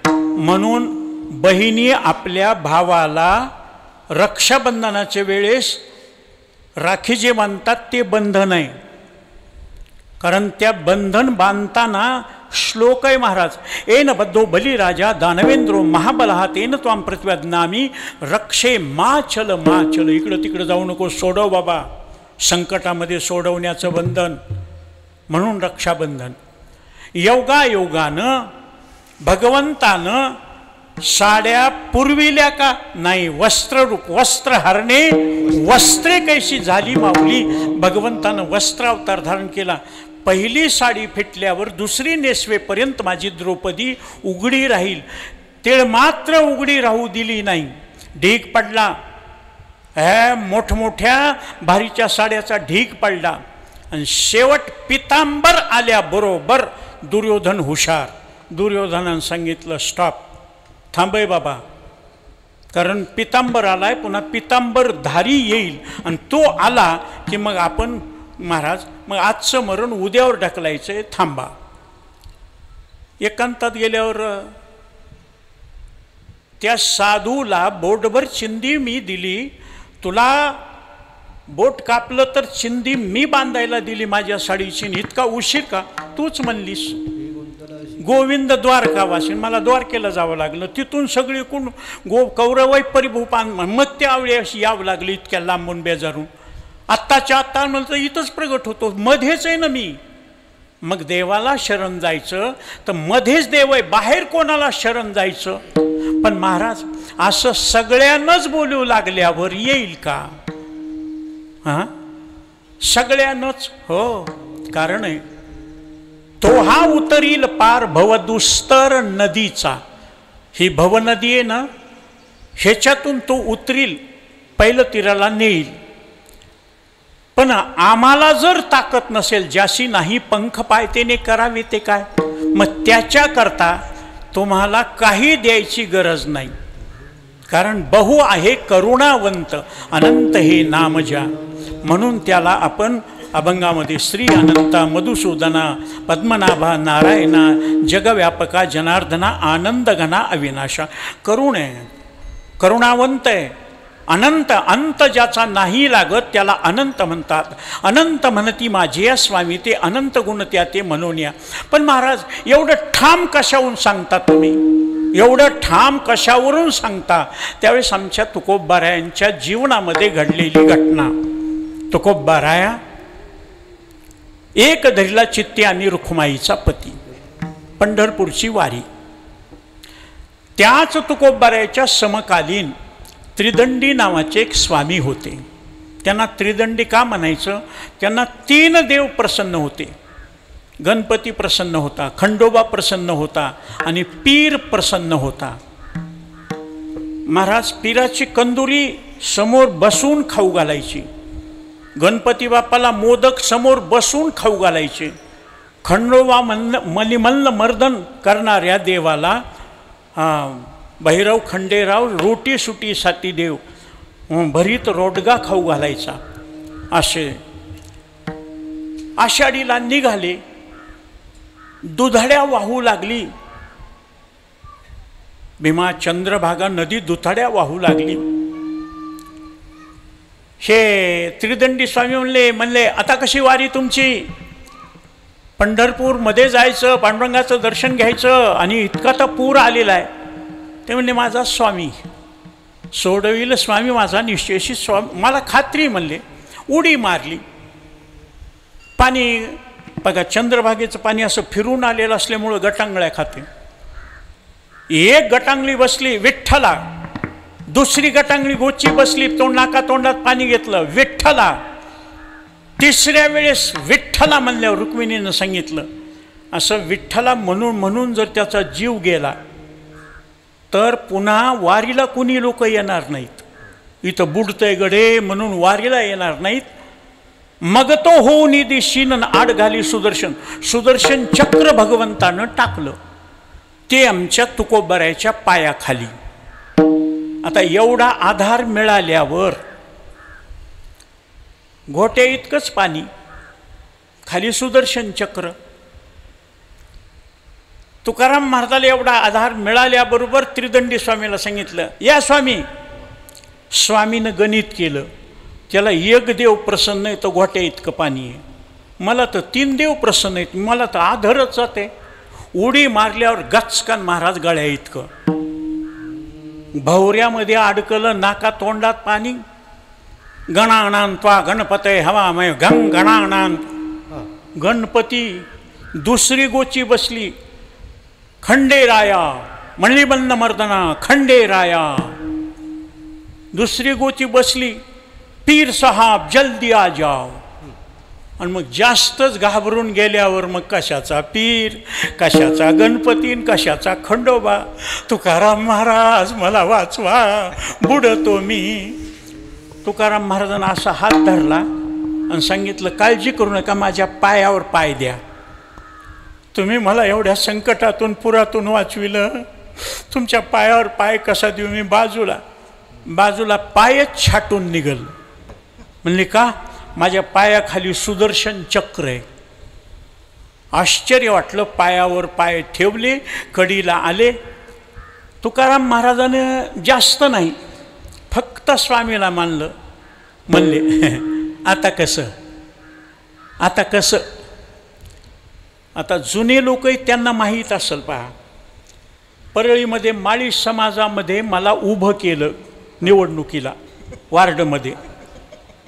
म्हणून बहिणी आपल्या भावाला रक्षाबंधनाच्या वेळेस राखी जे बांधतात ते बंधन आहे. कारण त्या बंधन बांधताना श्लोक आहे महाराज, एन बद्धो बलिराजा दानवेंद्रो महाबलहा तेन त्वाम प्रतिवदनामी रक्षे माचल माचल. इकडं तिकडं जाऊ नको, सोडव बाबा. संकटामध्ये सोडवण्याचं बंधन म्हणून रक्षाबंधन. योगायोगानं भगवंतानं साड्या पुरविल्या का नाही, वस्त्ररूप वस्त्र हरणे वस्त्रे कैशी झाली माऊली. भगवंतानं वस्त्रावतार धारण केला. पहिली साडी फिटल्यावर दुसरी नेसवेपर्यंत माझी द्रौपदी उघडी राहील, तिळ मात्र उघडी राहू दिली नाही. ढीग पडला, मोठमोठ्या भारीच्या साड्याचा ढीग पडला आणि शेवट पितांबर आल्याबरोबर दुर्योधन हुशार. दुर्योधनानं सांगितलं स्टॉप, थांबय बाबा, कारण पितांबर आलाय, पुन्हा पितांबर धारी येईल आणि तो आला की मग आपण महाराज मग आजचं मरण उद्यावर ढकलायचंय, थांबा. एकांतात गेल्यावर त्या साधूला बोटभर चिंदी मी दिली, तुला बोट कापलं तर चिंदी मी बांधायला दिली माझ्या साडीची, इतका उशीर का? तूच म्हणलीस. गोविंद द्वारकावासी, मला द्वारकेला जावं लागलं, तिथून सगळी कोण कौरवै परिभूपान मग त्या आवळी अशी यावं लागली इतक्या लांबून बेजारून. आत्ताच्या आत्ता म्हणलं इथंच प्रगट होतो, मध्येच आहे ना मी. मग देवाला शरण जायचं तर मध्येच देव आहे, बाहेर कोणाला शरण जायचं? पण महाराज असं सगळ्यांनाच बोलू लागल्यावर येईल का? हां, सगळ्यांनाच. हो, कारण आहे तो हा उतरील पार भवदुस्तर नदीचा. ही भवनदी आहे ना, ह्याच्यातून तो उतरील, पहिलं तीराला नेईल. पण आम्हाला जर ताकद नसेल, ज्याशी नाही पंख पायतेने करावे ते काय, मग त्याच्याकरता तुम्हाला काही द्यायची गरज नाही. कारण बहु आहे करुणावंत अनंत हे नाम ज्या, म्हणून त्याला आपण अभंगामध्ये श्री अनंता मधुसूदना पद्मनाभा नारायणा जगव्यापका जनार्दना आनंद घना अविनाशा. करुण आहे, करुणावंत आहे, अनंत, अंत ज्याचा नाही लागत त्याला अनंत म्हणतात. अनंत म्हणती माझे स्वामी, ते अनंत गुण त्या ते म्हणून या. पण महाराज एवढं ठाम कशावरून सांगता तुम्ही? एवढं ठाम कशावरून सांगता? त्यावेळेस आमच्या तुकोबारायांच्या जीवनामध्ये घडलेली घटना. तुकोबाराया एक धरीला चित्ते आणि रुखमाईचा पती, पंढरपूरची वारी. त्याच तुकोबारायाच्या समकालीन त्रिदंडी नावाचे एक स्वामी होते. त्यांना त्रिदंडी का म्हणायचं? त्यांना 3 देव प्रसन्न होते. गणपती प्रसन्न होता, खंडोबा प्रसन्न होता आणि पीर प्रसन्न होता. महाराज पीराची कंदुरी समोर बसून खाऊ घालायची, गणपती बाप्पाला मोदक समोर बसून खाऊ घालायचे. खंडोबा मलिमल्ल मर्दन करणाऱ्या देवाला भैरव खंडेराव रोटी सुटीसाठी देव भरीत रोडगा खाऊ घालायचा. असे आषाढीला निघाले, दुधाड्या वाहू लागली. भीमा चंद्रभागा नदी दुधाड्या वाहू लागली. हे त्रिदंडी स्वामी म्हणले आता कशी वारी तुमची? पंढरपूरमध्ये जायचं, पांडुरंगाचं दर्शन घ्यायचं आणि इतका तर पूर आलेला आहे. ते म्हणले माझा स्वामी सोडविल, स्वामी माझा निश्चयशी स्वामी, मला खात्री म्हणले. उडी मारली. पाणी बघा, चंद्रभागेचं पाणी असं फिरून आलेलं असल्यामुळं गटांगळ्या खाते. एक गटांगळी बसली विठ्ठला, दुसरी गटांगळी गोची बसली, नाका तोंडात पाणी घेतलं विठ्ठला. तिसऱ्या वेळेस विठ्ठला म्हणल्यावर रुक्मिणीनं सांगितलं, असं विठ्ठला म्हणून जर त्याचा जीव गेला तर पुन्हा वारीला कुणी लोक येणार नाहीत. इथं बुडतंय गडे म्हणून वारीला येणार नाहीत. मग तो होऊन दिशीन आड घाली सुदर्शन. सुदर्शन चक्र भगवंतानं टाकलं, ते आमच्या तुकोबारायच्या पायाखाली. आता एवढा आधार मिळाल्यावर घोट्या इतकंच पाणी, खाली सुदर्शन चक्र. तुकाराम महाराजाला एवढा आधार मिळाल्याबरोबर त्रिदंडी स्वामीला सांगितलं, या स्वामी. स्वामीनं गणित केलं, त्याला एक देव प्रसन्न आहे तर घोट्या इतकं पाणी आहे, मला तर 3 देव प्रसन्न आहेत, मला तर आधारच जाते. उडी मारल्यावर गचकन महाराज गळ्या इतकं. भवऱ्यामध्ये अडकलं, नाका तोंडात पाणी. गणानान त्वा गणपते हवामय गंग गणानान. गणपती. दुसरी गोची बसली खंडेराया म्हणली मर्दना खंडे राया. दुसरी गोची बसली, पीर साहब जल्दी आ जाओ. आणि मग जास्तच घाबरून गेल्यावर मग कशाचा पीर, कशाचा गणपती, कशाचा खंडोबा. तुकाराम महाराज मला वाचवा, बुडतो मी. तुकाराम महाराजांना असा हात धरला आणि सांगितलं, काळजी करू नका, माझ्या पायावर पाय द्या. तुम्ही मला एवढ्या संकटातून पुरातून वाचविलं, तुमच्या पायावर पाय कसा देऊ मी. बाजूला पायच छाटून निघल. म्हणले का? माझ्या पायाखाली सुदर्शन चक्र आहे. आश्चर्य वाटलं. पायावर पाय ठेवले, कडीला आले. तुकाराम महाराजाने जास्त नाही, फक्त स्वामीला मानलं. म्हणले आता कसं, आता कसं. आता जुने लोक त्यांना माहीत असेल. पहा, परळीमध्ये माळी समाजामध्ये मला उभं केलं निवडणुकीला, वार्डमध्ये,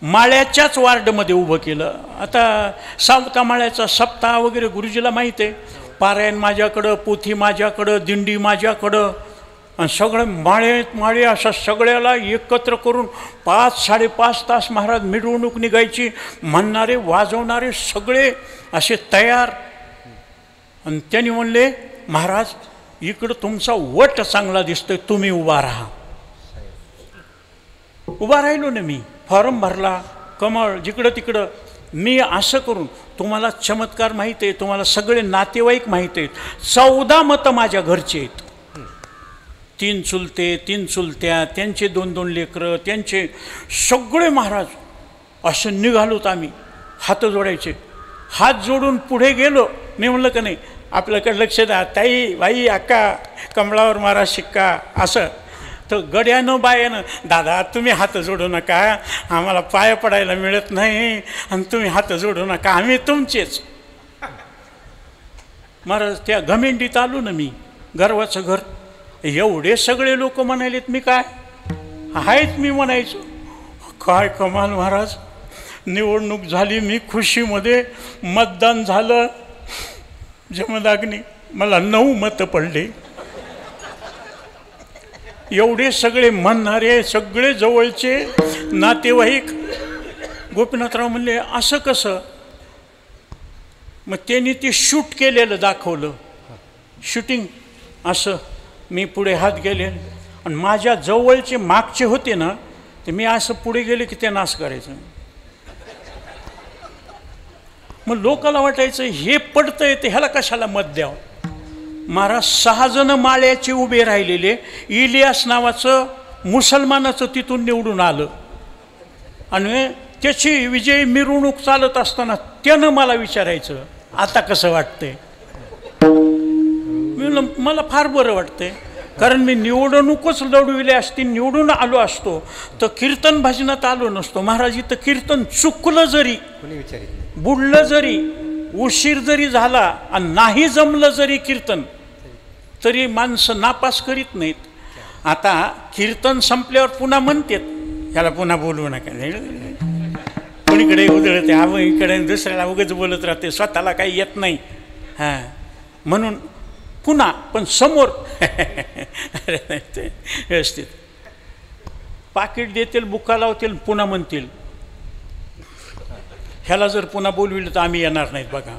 माळ्याच्याच वार्डमध्ये उभं केलं. आता सावता माळ्याचा सप्ताह वगैरे गुरुजीला माहीत आहे. पारायण माझ्याकडं, पोथी माझ्याकडं, दिंडी माझ्याकडं, आणि सगळे माळे अशा सगळ्याला एकत्र करून 5-5.5 तास महाराज मिरवणूक निघायची. म्हणणारे वाजवणारे सगळे असे तयार. आणि त्यांनी म्हणले, महाराज इकडं तुमचा वट चांगला दिसतोय, तुम्ही उभा राहा. उभा राहिलो ना मी. फॉर्म भरला, कमळ जिकडं तिकडं. मी असं करून, तुम्हाला चमत्कार माहीत आहे, तुम्हाला सगळे नातेवाईक माहीत आहेत. 14 मतं माझ्या घरचे आहेत. 3 चुलते, 3 चुलत्या, त्यांचे 2-2 लेकरं, त्यांचे सगळे महाराज. असं निघालोत आम्ही, हात जोडायचे. हात जोडून पुढे गेलो. मी म्हणलं का नाही, आपल्याकडे लक्ष द्या, ताई बाई अक्का, कमळावर मारा शिक्का. असं तर गड्यानं बायानं, दादा तुम्ही हात जोडू नका, आम्हाला पाय पडायला मिळत नाही, आणि तुम्ही हात जोडू नका, आम्ही तुमचेच. महाराज त्या घमेंडीत आलो ना मी, गर्वाचं घर. एवढे सगळे लोक म्हणालेत, मी काय आहेत मी म्हणायचो. काय कमाल महाराज. निवडणूक झाली, मी खुशीमध्ये, मतदान झालं, जमदाग्नी, मला 9 मतं पडले. एवढे सगळे म्हणणारे, सगळे जवळचे नातेवाईक. गोपीनाथराव म्हणले, असं कसं? मग त्यांनी ते शूट केलेलं दाखवलं, शूटिंग. असं मी पुढे हात गेले, आणि माझ्या जवळचे मागचे होते ना, ते मी असं पुढे गेले की ते नाश करायचं. मग लोकाला वाटायचं हे पडतं येते, ह्याला कशाला मत द्यावं. महाराज 6 जण माळ्याचे उभे राहिलेले. इलियास नावाचं मुसलमानाचं तिथून निवडून आलं, आणि त्याची विजयी मिरवणूक चालत असताना त्यानं मला विचारायचं, आता कसं वाटतंय. मी म्हणलं, मला फार बरं वाटतंय, कारण मी निवडणूकच लढविले असती, निवडून आलो असतो तर कीर्तन भजनात आलो नसतो. महाराज इथं कीर्तन चुकलं जरी, बुडलं जरी, उशीर जरी झाला आणि नाही जमलं जरी कीर्तन, तरी माणसं नापास करीत नाहीत. आता कीर्तन संपल्यावर पुन्हा म्हणतात, ह्याला पुन्हा बोलवू नका, कोणीकडे उधळते, हा इकडे दुसऱ्याला उगाच बोलत राहते, स्वतःला काही येत नाही. हां, म्हणून पुन्हा, पण समोर व्यवस्थित पाकिट देतील, बुक्का लावतील, पुन्हा म्हणतील, ह्याला जर पुन्हा बोलविलं तर आम्ही येणार नाहीत. बघा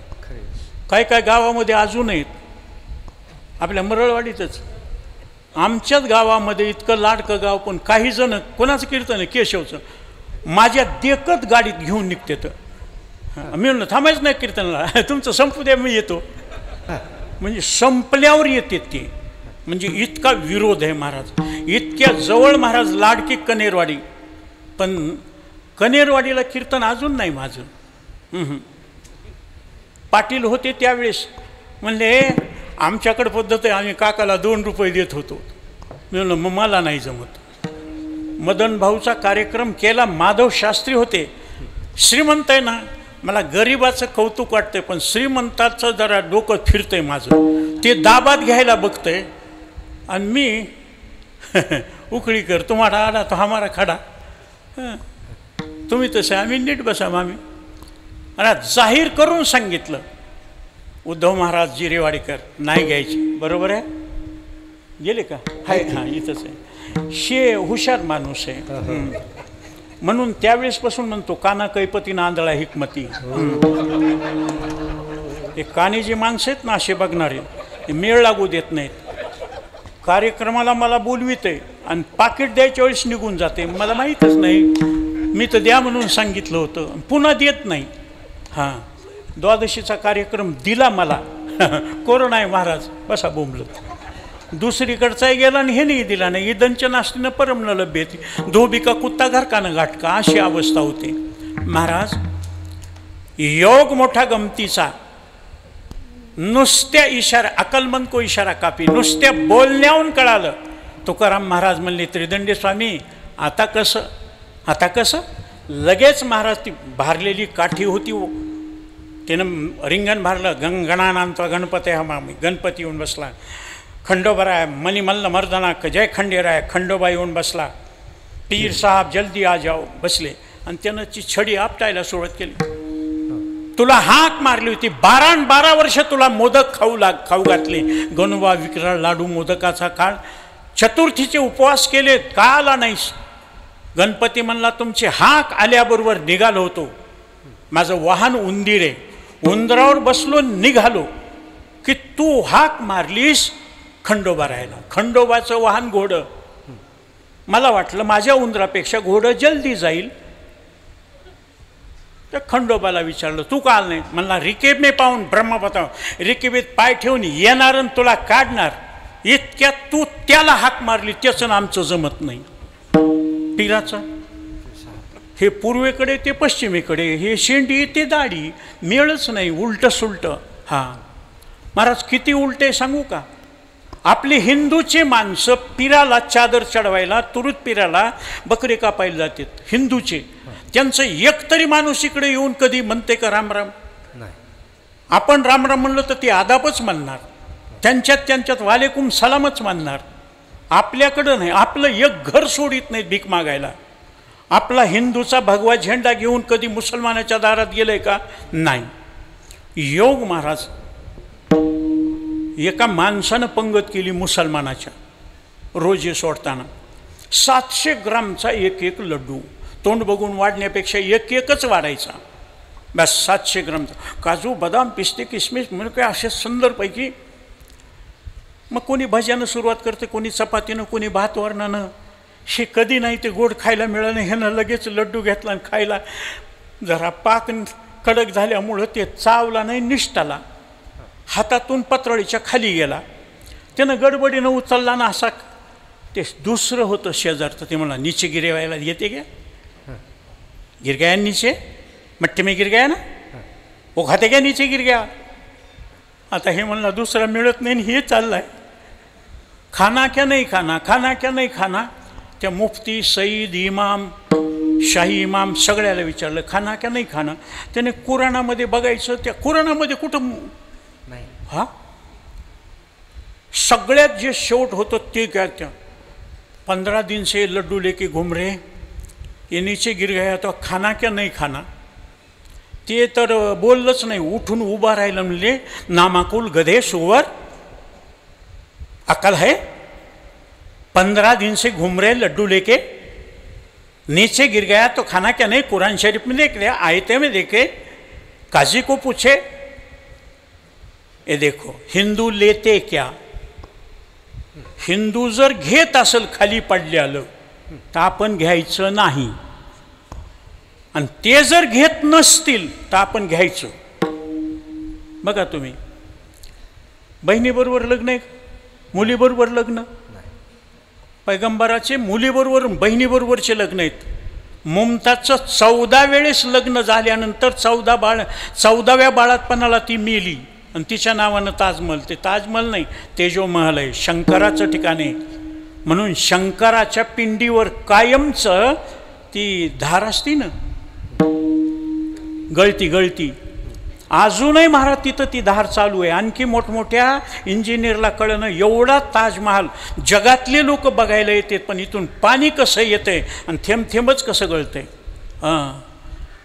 काय काय गावामध्ये अजून आहेत. आपल्या मरळवाडीतच, आमच्याच गावामध्ये इतकं लाडकं गाव, पण काही जण, कोणाचं कीर्तन आहे केशवचं, माझ्या देखत गाडीत घेऊन निघते. तर मी म्हणलं थांबायचं नाही कीर्तनाला, तुमचं संपू द्या, मी येतो. म्हणजे संपल्यावर येते ते. म्हणजे इतका विरोध आहे महाराज. इतक्या जवळ महाराज लाडकी कनेरवाडी, पण कनेरवाडीला कीर्तन अजून नाही माझं. पाटील होते त्यावेळेस, म्हणले आमच्याकडे पद्धत आहे, आम्ही काकाला 2 रुपये देत होतो. मी म्हणलं मग मला नाही जमत. मदन भाऊचा कार्यक्रम केला, माधव शास्त्री होते. श्रीमंत आहे ना, मला गरिबाचं कौतुक वाटतंय, पण श्रीमंताचं जरा डोकं फिरतंय माझं. ते दाबात घ्यायला बघतंय, आणि मी उकळी कर, तुम्हाला आला तो हमारा खडा. तुम्ही तसं, आम्ही नीट बसा मामी. आणि जाहीर करून सांगितलं, उद्धव महाराज जिरेवाडीकर नाही घ्यायची. बरोबर आहे. गेले का? हाय, हां इथंच आहे. शे हुशार माणूस आहे. म्हणून त्यावेळेसपासून म्हणतो काना कैपती नांदळा हिकमती. हे काने जे माणसं आहेत ना असे बघणारे, ते मेळ लागू देत नाहीत. कार्यक्रमाला मला बोलवित आहे आणि पाकिट द्यायच्या वेळेस निघून जाते. मला माहीतच नाही, मी तर द्या म्हणून सांगितलं होतं, पुन्हा देत नाही. हां, द्वादशीचा कार्यक्रम दिला मला. कोरोना आहे महाराज, बसा बोंबलं. दुसरीकडचाही गेला आणि हे नाही दिला नाही. ईदनच्या नाश्तीनं परमनं लभ्य येते, धोबी का कुत्ता घरकानं गाठका, अशी अवस्था होते. महाराज, योग मोठा गमतीचा. नुसत्या इशारा, अकलमंद को इशारा कापी, नुसत्या बोलण्याहून कळालं. तुकाराम महाराज म्हणले, त्रिदंडी स्वामी आता कसं, आता कसं. लगेच महाराज ती भारलेली काठी होती, त्यानं रिंगण भारलं. गणानांचा गणपती हा मामी, गणपती येऊन बसला. खंडोबराय मणिमल्ल मर्दना जय खंडेराय, खंडोबा येऊन बसला. पीर साहब जल्दी आ जाओ, बसले. आणि त्यानं ती छडी आपटायला सुरुवात केली. तुला हाक मारली होती, 12 वर्ष तुला मोदक खाऊ घातले. गणोबा विक्राळ लाडू मोदकाचा काळ, चतुर्थीचे उपवास केले, का आला नाहीस. गणपती म्हणला, तुमची हाक आल्याबरोबर निघालो होतो. माझं वाहन उंदीर आहे, उंदरावर बसलो निघालो की तू हाक मारलीस खंडोबा राहायला. खंडोबाचं वाहन घोडं. मला वाटलं माझ्या उंदरापेक्षा घोडं जल्दी जाईल. तर खंडोबाला विचारलं, तू का आला नाही. म्हणला, रिकेबने पाहून ब्रह्म बताव, रिकेबीत पाय ठेवून येणार आणि तुला काढणार. इतक्यात तू त्याला हाक मारली, त्याचं आमचं जमत नाही. पिराचं हे पूर्वेकडे ते पश्चिमेकडे, हे शेंडी ते दाढी, मेळच नाही, उलट सुलट. हां महाराज, किती उलटे सांगू का. आपले हिंदूचे माणसं पिराला चादर चढवायला, तुरुत पिराला बकरे कापायला जातात हिंदूचे. त्यांचं एकतरी माणूस इकडे येऊन कधी म्हणते का रामराम. नाही, आपण रामराम म्हणलं तर ते आदाबच म्हणणार, त्यांच्यात वालेकुम सलामच म्हणणार. आपल्याकडं नाही, आपलं एक घर सोडित नाहीत भीक मागायला. आपला हिंदूचा भगवा झेंडा घेऊन कधी मुसलमानाच्या दारात गेलंय का. नाही. योग महाराज, एका माणसानं पंगत केली मुसलमानाच्या रोजे सोडताना. 700 ग्रामचा एक लड्डू, तोंड बघून वाढण्यापेक्षा एकच वाढायचा बस. 700 ग्रामचा काजू बदाम पिस्ते किसमिस म्हणजे काय असे सुंदरपैकी. मग कोणी भज्यानं सुरुवात करते, कोणी चपातीनं, कोणी भात वरणानं. हे कधी नाही ते गोड खायला मिळालं. ह्यानं लगेच लड्डू घेतला आणि खायला. जरा पाक कडक झाल्यामुळं ते चावला नाही, निष्ठाला हातातून पत्रळीच्या खाली गेला. त्यानं गडबडीनं उचलला ना असा. ते दुसरं होतं शेजारचं, ते म्हणला, नीचे गिरवायला येते क्या. गिर गया नीचे, मट्टी में गिर गया ना, वो खाते क्या नीचे गिर गया. आता हे म्हणला दुसरा मिळत नाही, हे चाललाय. खाना क्या नाही खाना, खाना क्या नाही खाना. त्या मुफ्ती, सईद, इमाम, शाही इमाम सगळ्याला विचारलं, खाना क्या नाही खाना. त्याने कुराणामध्ये बघायचं, त्या कुराणामध्ये कुठं नाही. हा सगळ्यात जे शेवट होतं ते क्या, त्या 15 दिन से लड्डू लेके घूम रहे, ये नीचे गिर गया तो खाना क्या नाही खाना. ते तर बोललंच नाही, उठून उभा राहिलं. म्हणले, नामाकुल गधे सुवर, अकल है. 15 दिन से घूम रहे लड्डू लेके, नीचे गिर गया तो खाना क्या नहीं. कुरान शरीफ में देख लिया, आयते में देखे. काजी को पूछे, ये देखो हिंदू लेते क्या. हिंदू जर घेत असेल खाली पडल्यालं तर आपण घ्यायचं नाही, आणि ते जर घेत नसतील तर आपण घ्यायचं. बघा तुम्ही, बहिणीबरोबर लग्न आहे, मुलीबरोबर लग्न. पैगंबराचे मुलीबरोबर बहिणीबरोबरचे लग्न आहेत. मुमताजचं 14 वेळेस लग्न झाल्यानंतर 14व्या बाळातपणाला ती मेली आणि तिच्या नावानं ताजमहल. ते ताजमहल नाही, तेजोमहल आहे, शंकराचं ठिकाण आहे. म्हणून शंकराच्या पिंडीवर कायमचं ती धार असती ना, गळती. अजूनही महाराज तिथं ती धार चालू आहे. आणखी मोठमोठ्या इंजिनियरला कळणं, एवढा ताजमहाल जगातले लोक बघायला येतात, पण इथून पाणी कसं येतंय आणि थेंब थेंबच कसं गळतंय.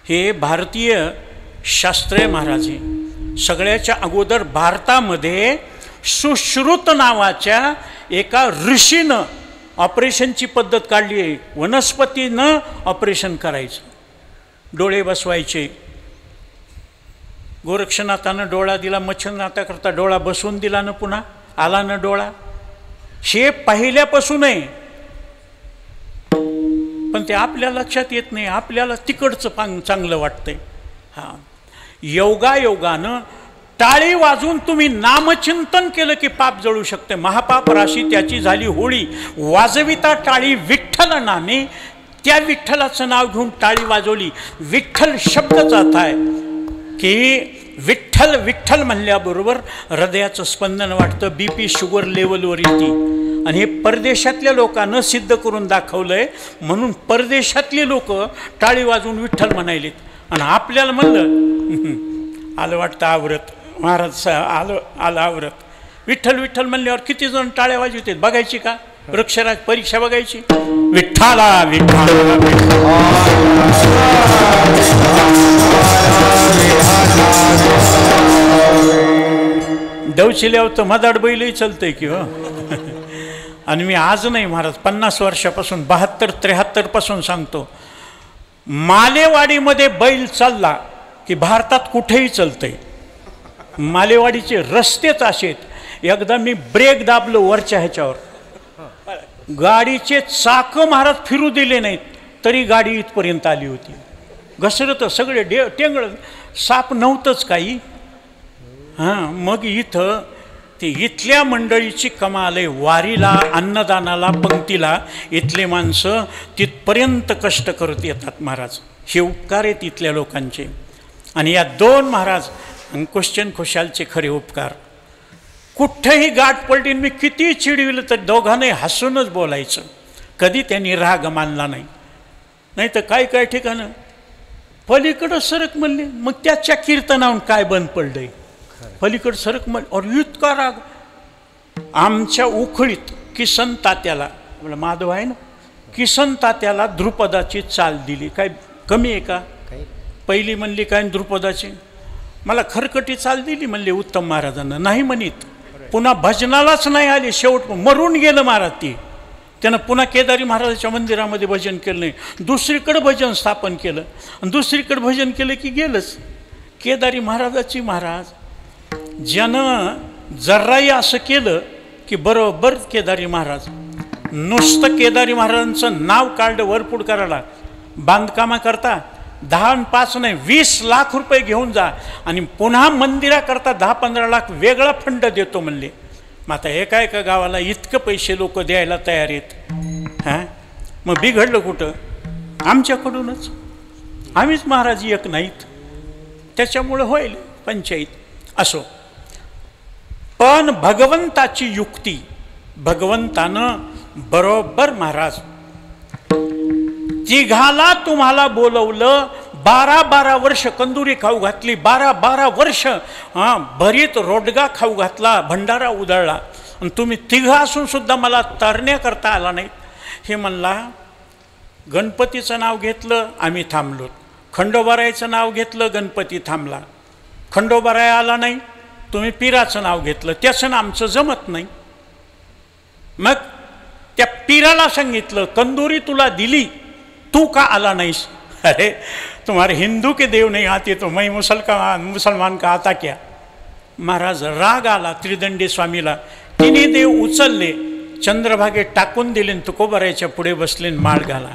हे भारतीय शास्त्र आहे महाराज. हे सगळ्याच्या अगोदर भारतामध्ये सुश्रुत नावाच्या एका ऋषीनं ऑपरेशनची पद्धत काढली आहे. वनस्पतीनं ऑपरेशन करायचं, डोळे बसवायचे. गोरक्षनाथानं डोळा दिला, मच्छरनाथाकरता डोळा बसवून दिला ना, पुन्हा आला ना डोळा. हे पहिल्यापासून आहे, पण ते आपल्या लक्षात येत नाही. आपल्याला तिकडचं चांगलं वाटतंय. हां, योगायोगानं टाळी वाजून तुम्ही नामचिंतन केलं की पाप जळू शकते. महापाप राशी त्याची झाली होळी, वाजविता टाळी विठ्ठल नामे. त्या विठ्ठलाचं नाव घेऊन टाळी वाजवली. विठ्ठल शब्दच अर्थ आहे की विठ्ठल विठ्ठल म्हणल्याबरोबर हृदयाचं स्पंदन वाटतं, BP शुगर लेवलवर येते. आणि हे परदेशातल्या लोकांना सिद्ध करून दाखवलंय, म्हणून परदेशातले लोक टाळी वाजवून विठ्ठल म्हणायलेत. आणि आपल्याला म्हणलं आलं वाटतं आवरत, महाराज आलं आवरत. विठ्ठल विठ्ठल म्हणल्यावर किती जण टाळ्या वाजवते बघायची का? वृक्षराज परीक्षा बघायची. विठ्ठला विठ्ठला दवचिल्यावर तर मदाड बैलही चालतंय की हो. आणि मी आज नाही महाराज, 50 वर्षापासून 72-73 पासून सांगतो, मालेवाडीमध्ये बैल चालला की भारतात कुठेही चालतंय. मालेवाडीचे रस्तेच असेत. एकदा मी ब्रेक दाबलो वरच्या ह्याच्यावर, गाडीचे चाक महाराज फिरू दिले नाहीत तरी गाडी इथपर्यंत आली होती. घसरत सगळे टेंगळ, साप नव्हतंच काही. हां, मग इथं ते इथल्या मंडळीची कमाल आहे. वारीला, अन्नदानाला, पंक्तीला इथले माणसं तिथपर्यंत कष्ट करत येतात महाराज. हे उपकार आहेत इथल्या लोकांचे. आणि या 2 महाराज अंकुशचंद खुशालचे खरे उपकार. कुठेही गाठ पलटी, मी किती चिडविलं तर दोघांनाही हसूनच बोलायचं. कधी त्यांनी राग मानला नाही. नाही तर काय काय ठिकाणं पलीकडं सरक म्हणले, मग त्याच्या कीर्तनाहून काय बंद पडलंय? पलीकडं सरक म्हण, और इतका राग. आमच्या उखळीत किसन तात्याला, माधव आहे ना, किसन तात्याला द्रुपदाची चाल दिली. काय कमी आहे का? पहिली म्हणली काय द्रुपदाची, मला खरकटी चाल दिली म्हणले उत्तम महाराजांना. नाही म्हणित, पुन्हा भजनालाच नाही आले. शेवट मरून गेलं महाराज. ती त्यानं पुन्हा केदारी महाराजाच्या मंदिरामध्ये भजन केलं नाही, दुसरीकडे भजन स्थापन केलं. आणि दुसरीकडे भजन केलं की गेलंच. केदारी महाराजाची महाराज ज्यानं जर्राई असं केलं की बरोबर केदारी महाराज नुसतं केदारी महाराजांचं नाव काढलं वरपूड करायला. बांधकामाकरता 10 आणि 5 नाही 20 लाख रुपये घेऊन जा आणि पुन्हा मंदिराकरता 10-15 लाख वेगळा फंड देतो म्हणले. मग आता एका एका गावाला इतकं पैसे लोक द्यायला तयार आहेत. हां, मग बिघडलं कुठं? आमच्याकडूनच. आम्हीच महाराज एक नाहीत, त्याच्यामुळं होईल पंचायत. असो, पण भगवंताची युक्ती, भगवंतानं बरोबर महाराज तिघाला तुम्हाला बोलवलं. 12-12 वर्ष कंदुरी खाऊ घातली, 12-12 वर्ष भरीत रोडगा खाऊ घातला, भंडारा उधळला. आणि तुम्ही तिघं असून सुद्धा मला तरण्याकरता आला नाही. हे म्हणला, गणपतीचं नाव घेतलं आम्ही थांबलो, खंडोबारायचं नाव घेतलं गणपती थांबला, खंडोबाराय आला नाही, तुम्ही पिराचं नाव घेतलं, त्याचं आमचं जमत नाही. मग त्या पिराला सांगितलं, कंदुरी तुला दिली, तू का आला नाहीस? अरे तुम्हारे हिंदू के देव नहीं आते तो मैं मुसलमान का आता क्या? महाराज राग आला त्रिदंडी स्वामीला. तिने देव उचलले, चंद्रभागेत टाकून दिले, तुकोबारायच्या पुढे बसले, माळ घाला.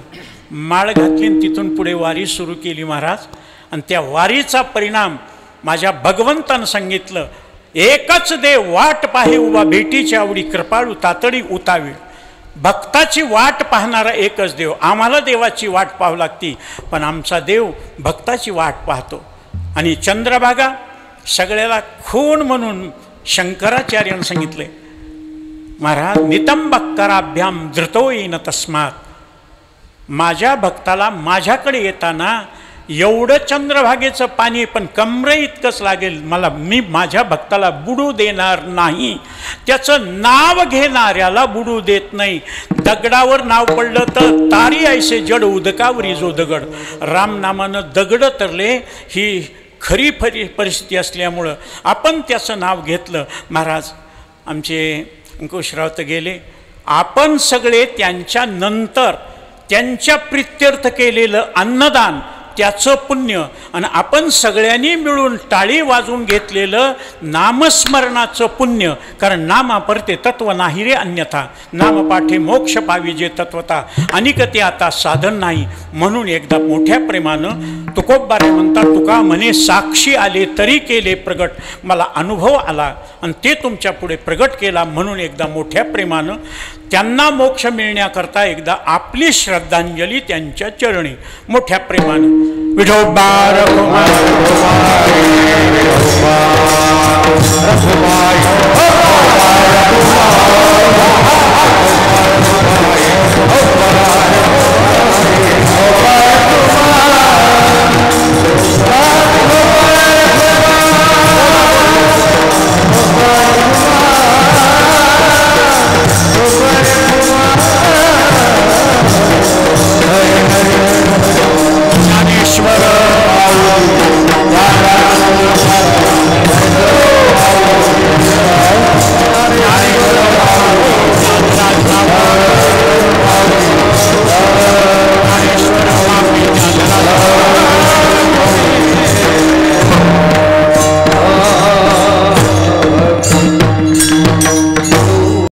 माळ घातली, तिथून पुढे वारी सुरू केली महाराज. आणि त्या वारीचा परिणाम माझ्या भगवंतानं सांगितलं, एकच देव वाट पाहे उभा, भेटीची आवडी कृपाळू तातडी उतावी. भक्ताची वाट पाहणारा एकच देव. आम्हाला देवाची वाट पाहावी लागती, पण आमचा देव भक्ताची वाट पाहतो. आणि चंद्रभागा सगळ्याला खूण म्हणून शंकराचार्यानं सांगितले, महाराज नितंबक्कराभ्याम धृतो येईन तस्मात. माझ्या भक्ताला माझ्याकडे येताना एवढं चंद्रभागेचं पाणी पण कमरे इतकंच लागेल मला, मी माझ्या भक्ताला बुडू देणार नाही. त्याचं नाव घेणाऱ्याला बुडू देत नाही. दगडावर नाव पडलं तर तारी ऐसे जड उदकावरी जो दगड. रामनामानं दगड तरले ही खरी परिस्थिती असल्यामुळं आपण त्याचं नाव घेतलं. महाराज आमचे अंकुशराव गेले. आपण सगळे त्यांच्या नंतर त्यांच्या प्रित्यर्थ केलेलं अन्नदान त्याचं पुण्य आणि आपण सगळ्यांनी मिळून टाळी वाजून घेतलेलं नामस्मरणाचं पुण्य. कारण नामापरते तत्व नाही रे अन्यथा, नामपाठे मोक्ष पावी जे तत्वता, अनिक ते आता साधन नाही. म्हणून एकदा मोठ्या प्रेमानं तुकोबारे म्हणतात, तुका म्हणे साक्षी आले तरी केले प्रगट, मला अनुभव आला आणि ते तुमच्या पुढे प्रगट केला. म्हणून एकदा मोठ्या प्रेमानं त्यांना मोक्ष मिळण्याकरता एकदा आपली श्रद्धांजली त्यांच्या चरणी मोठ्या प्रेमानं. विठोबा रखुमाई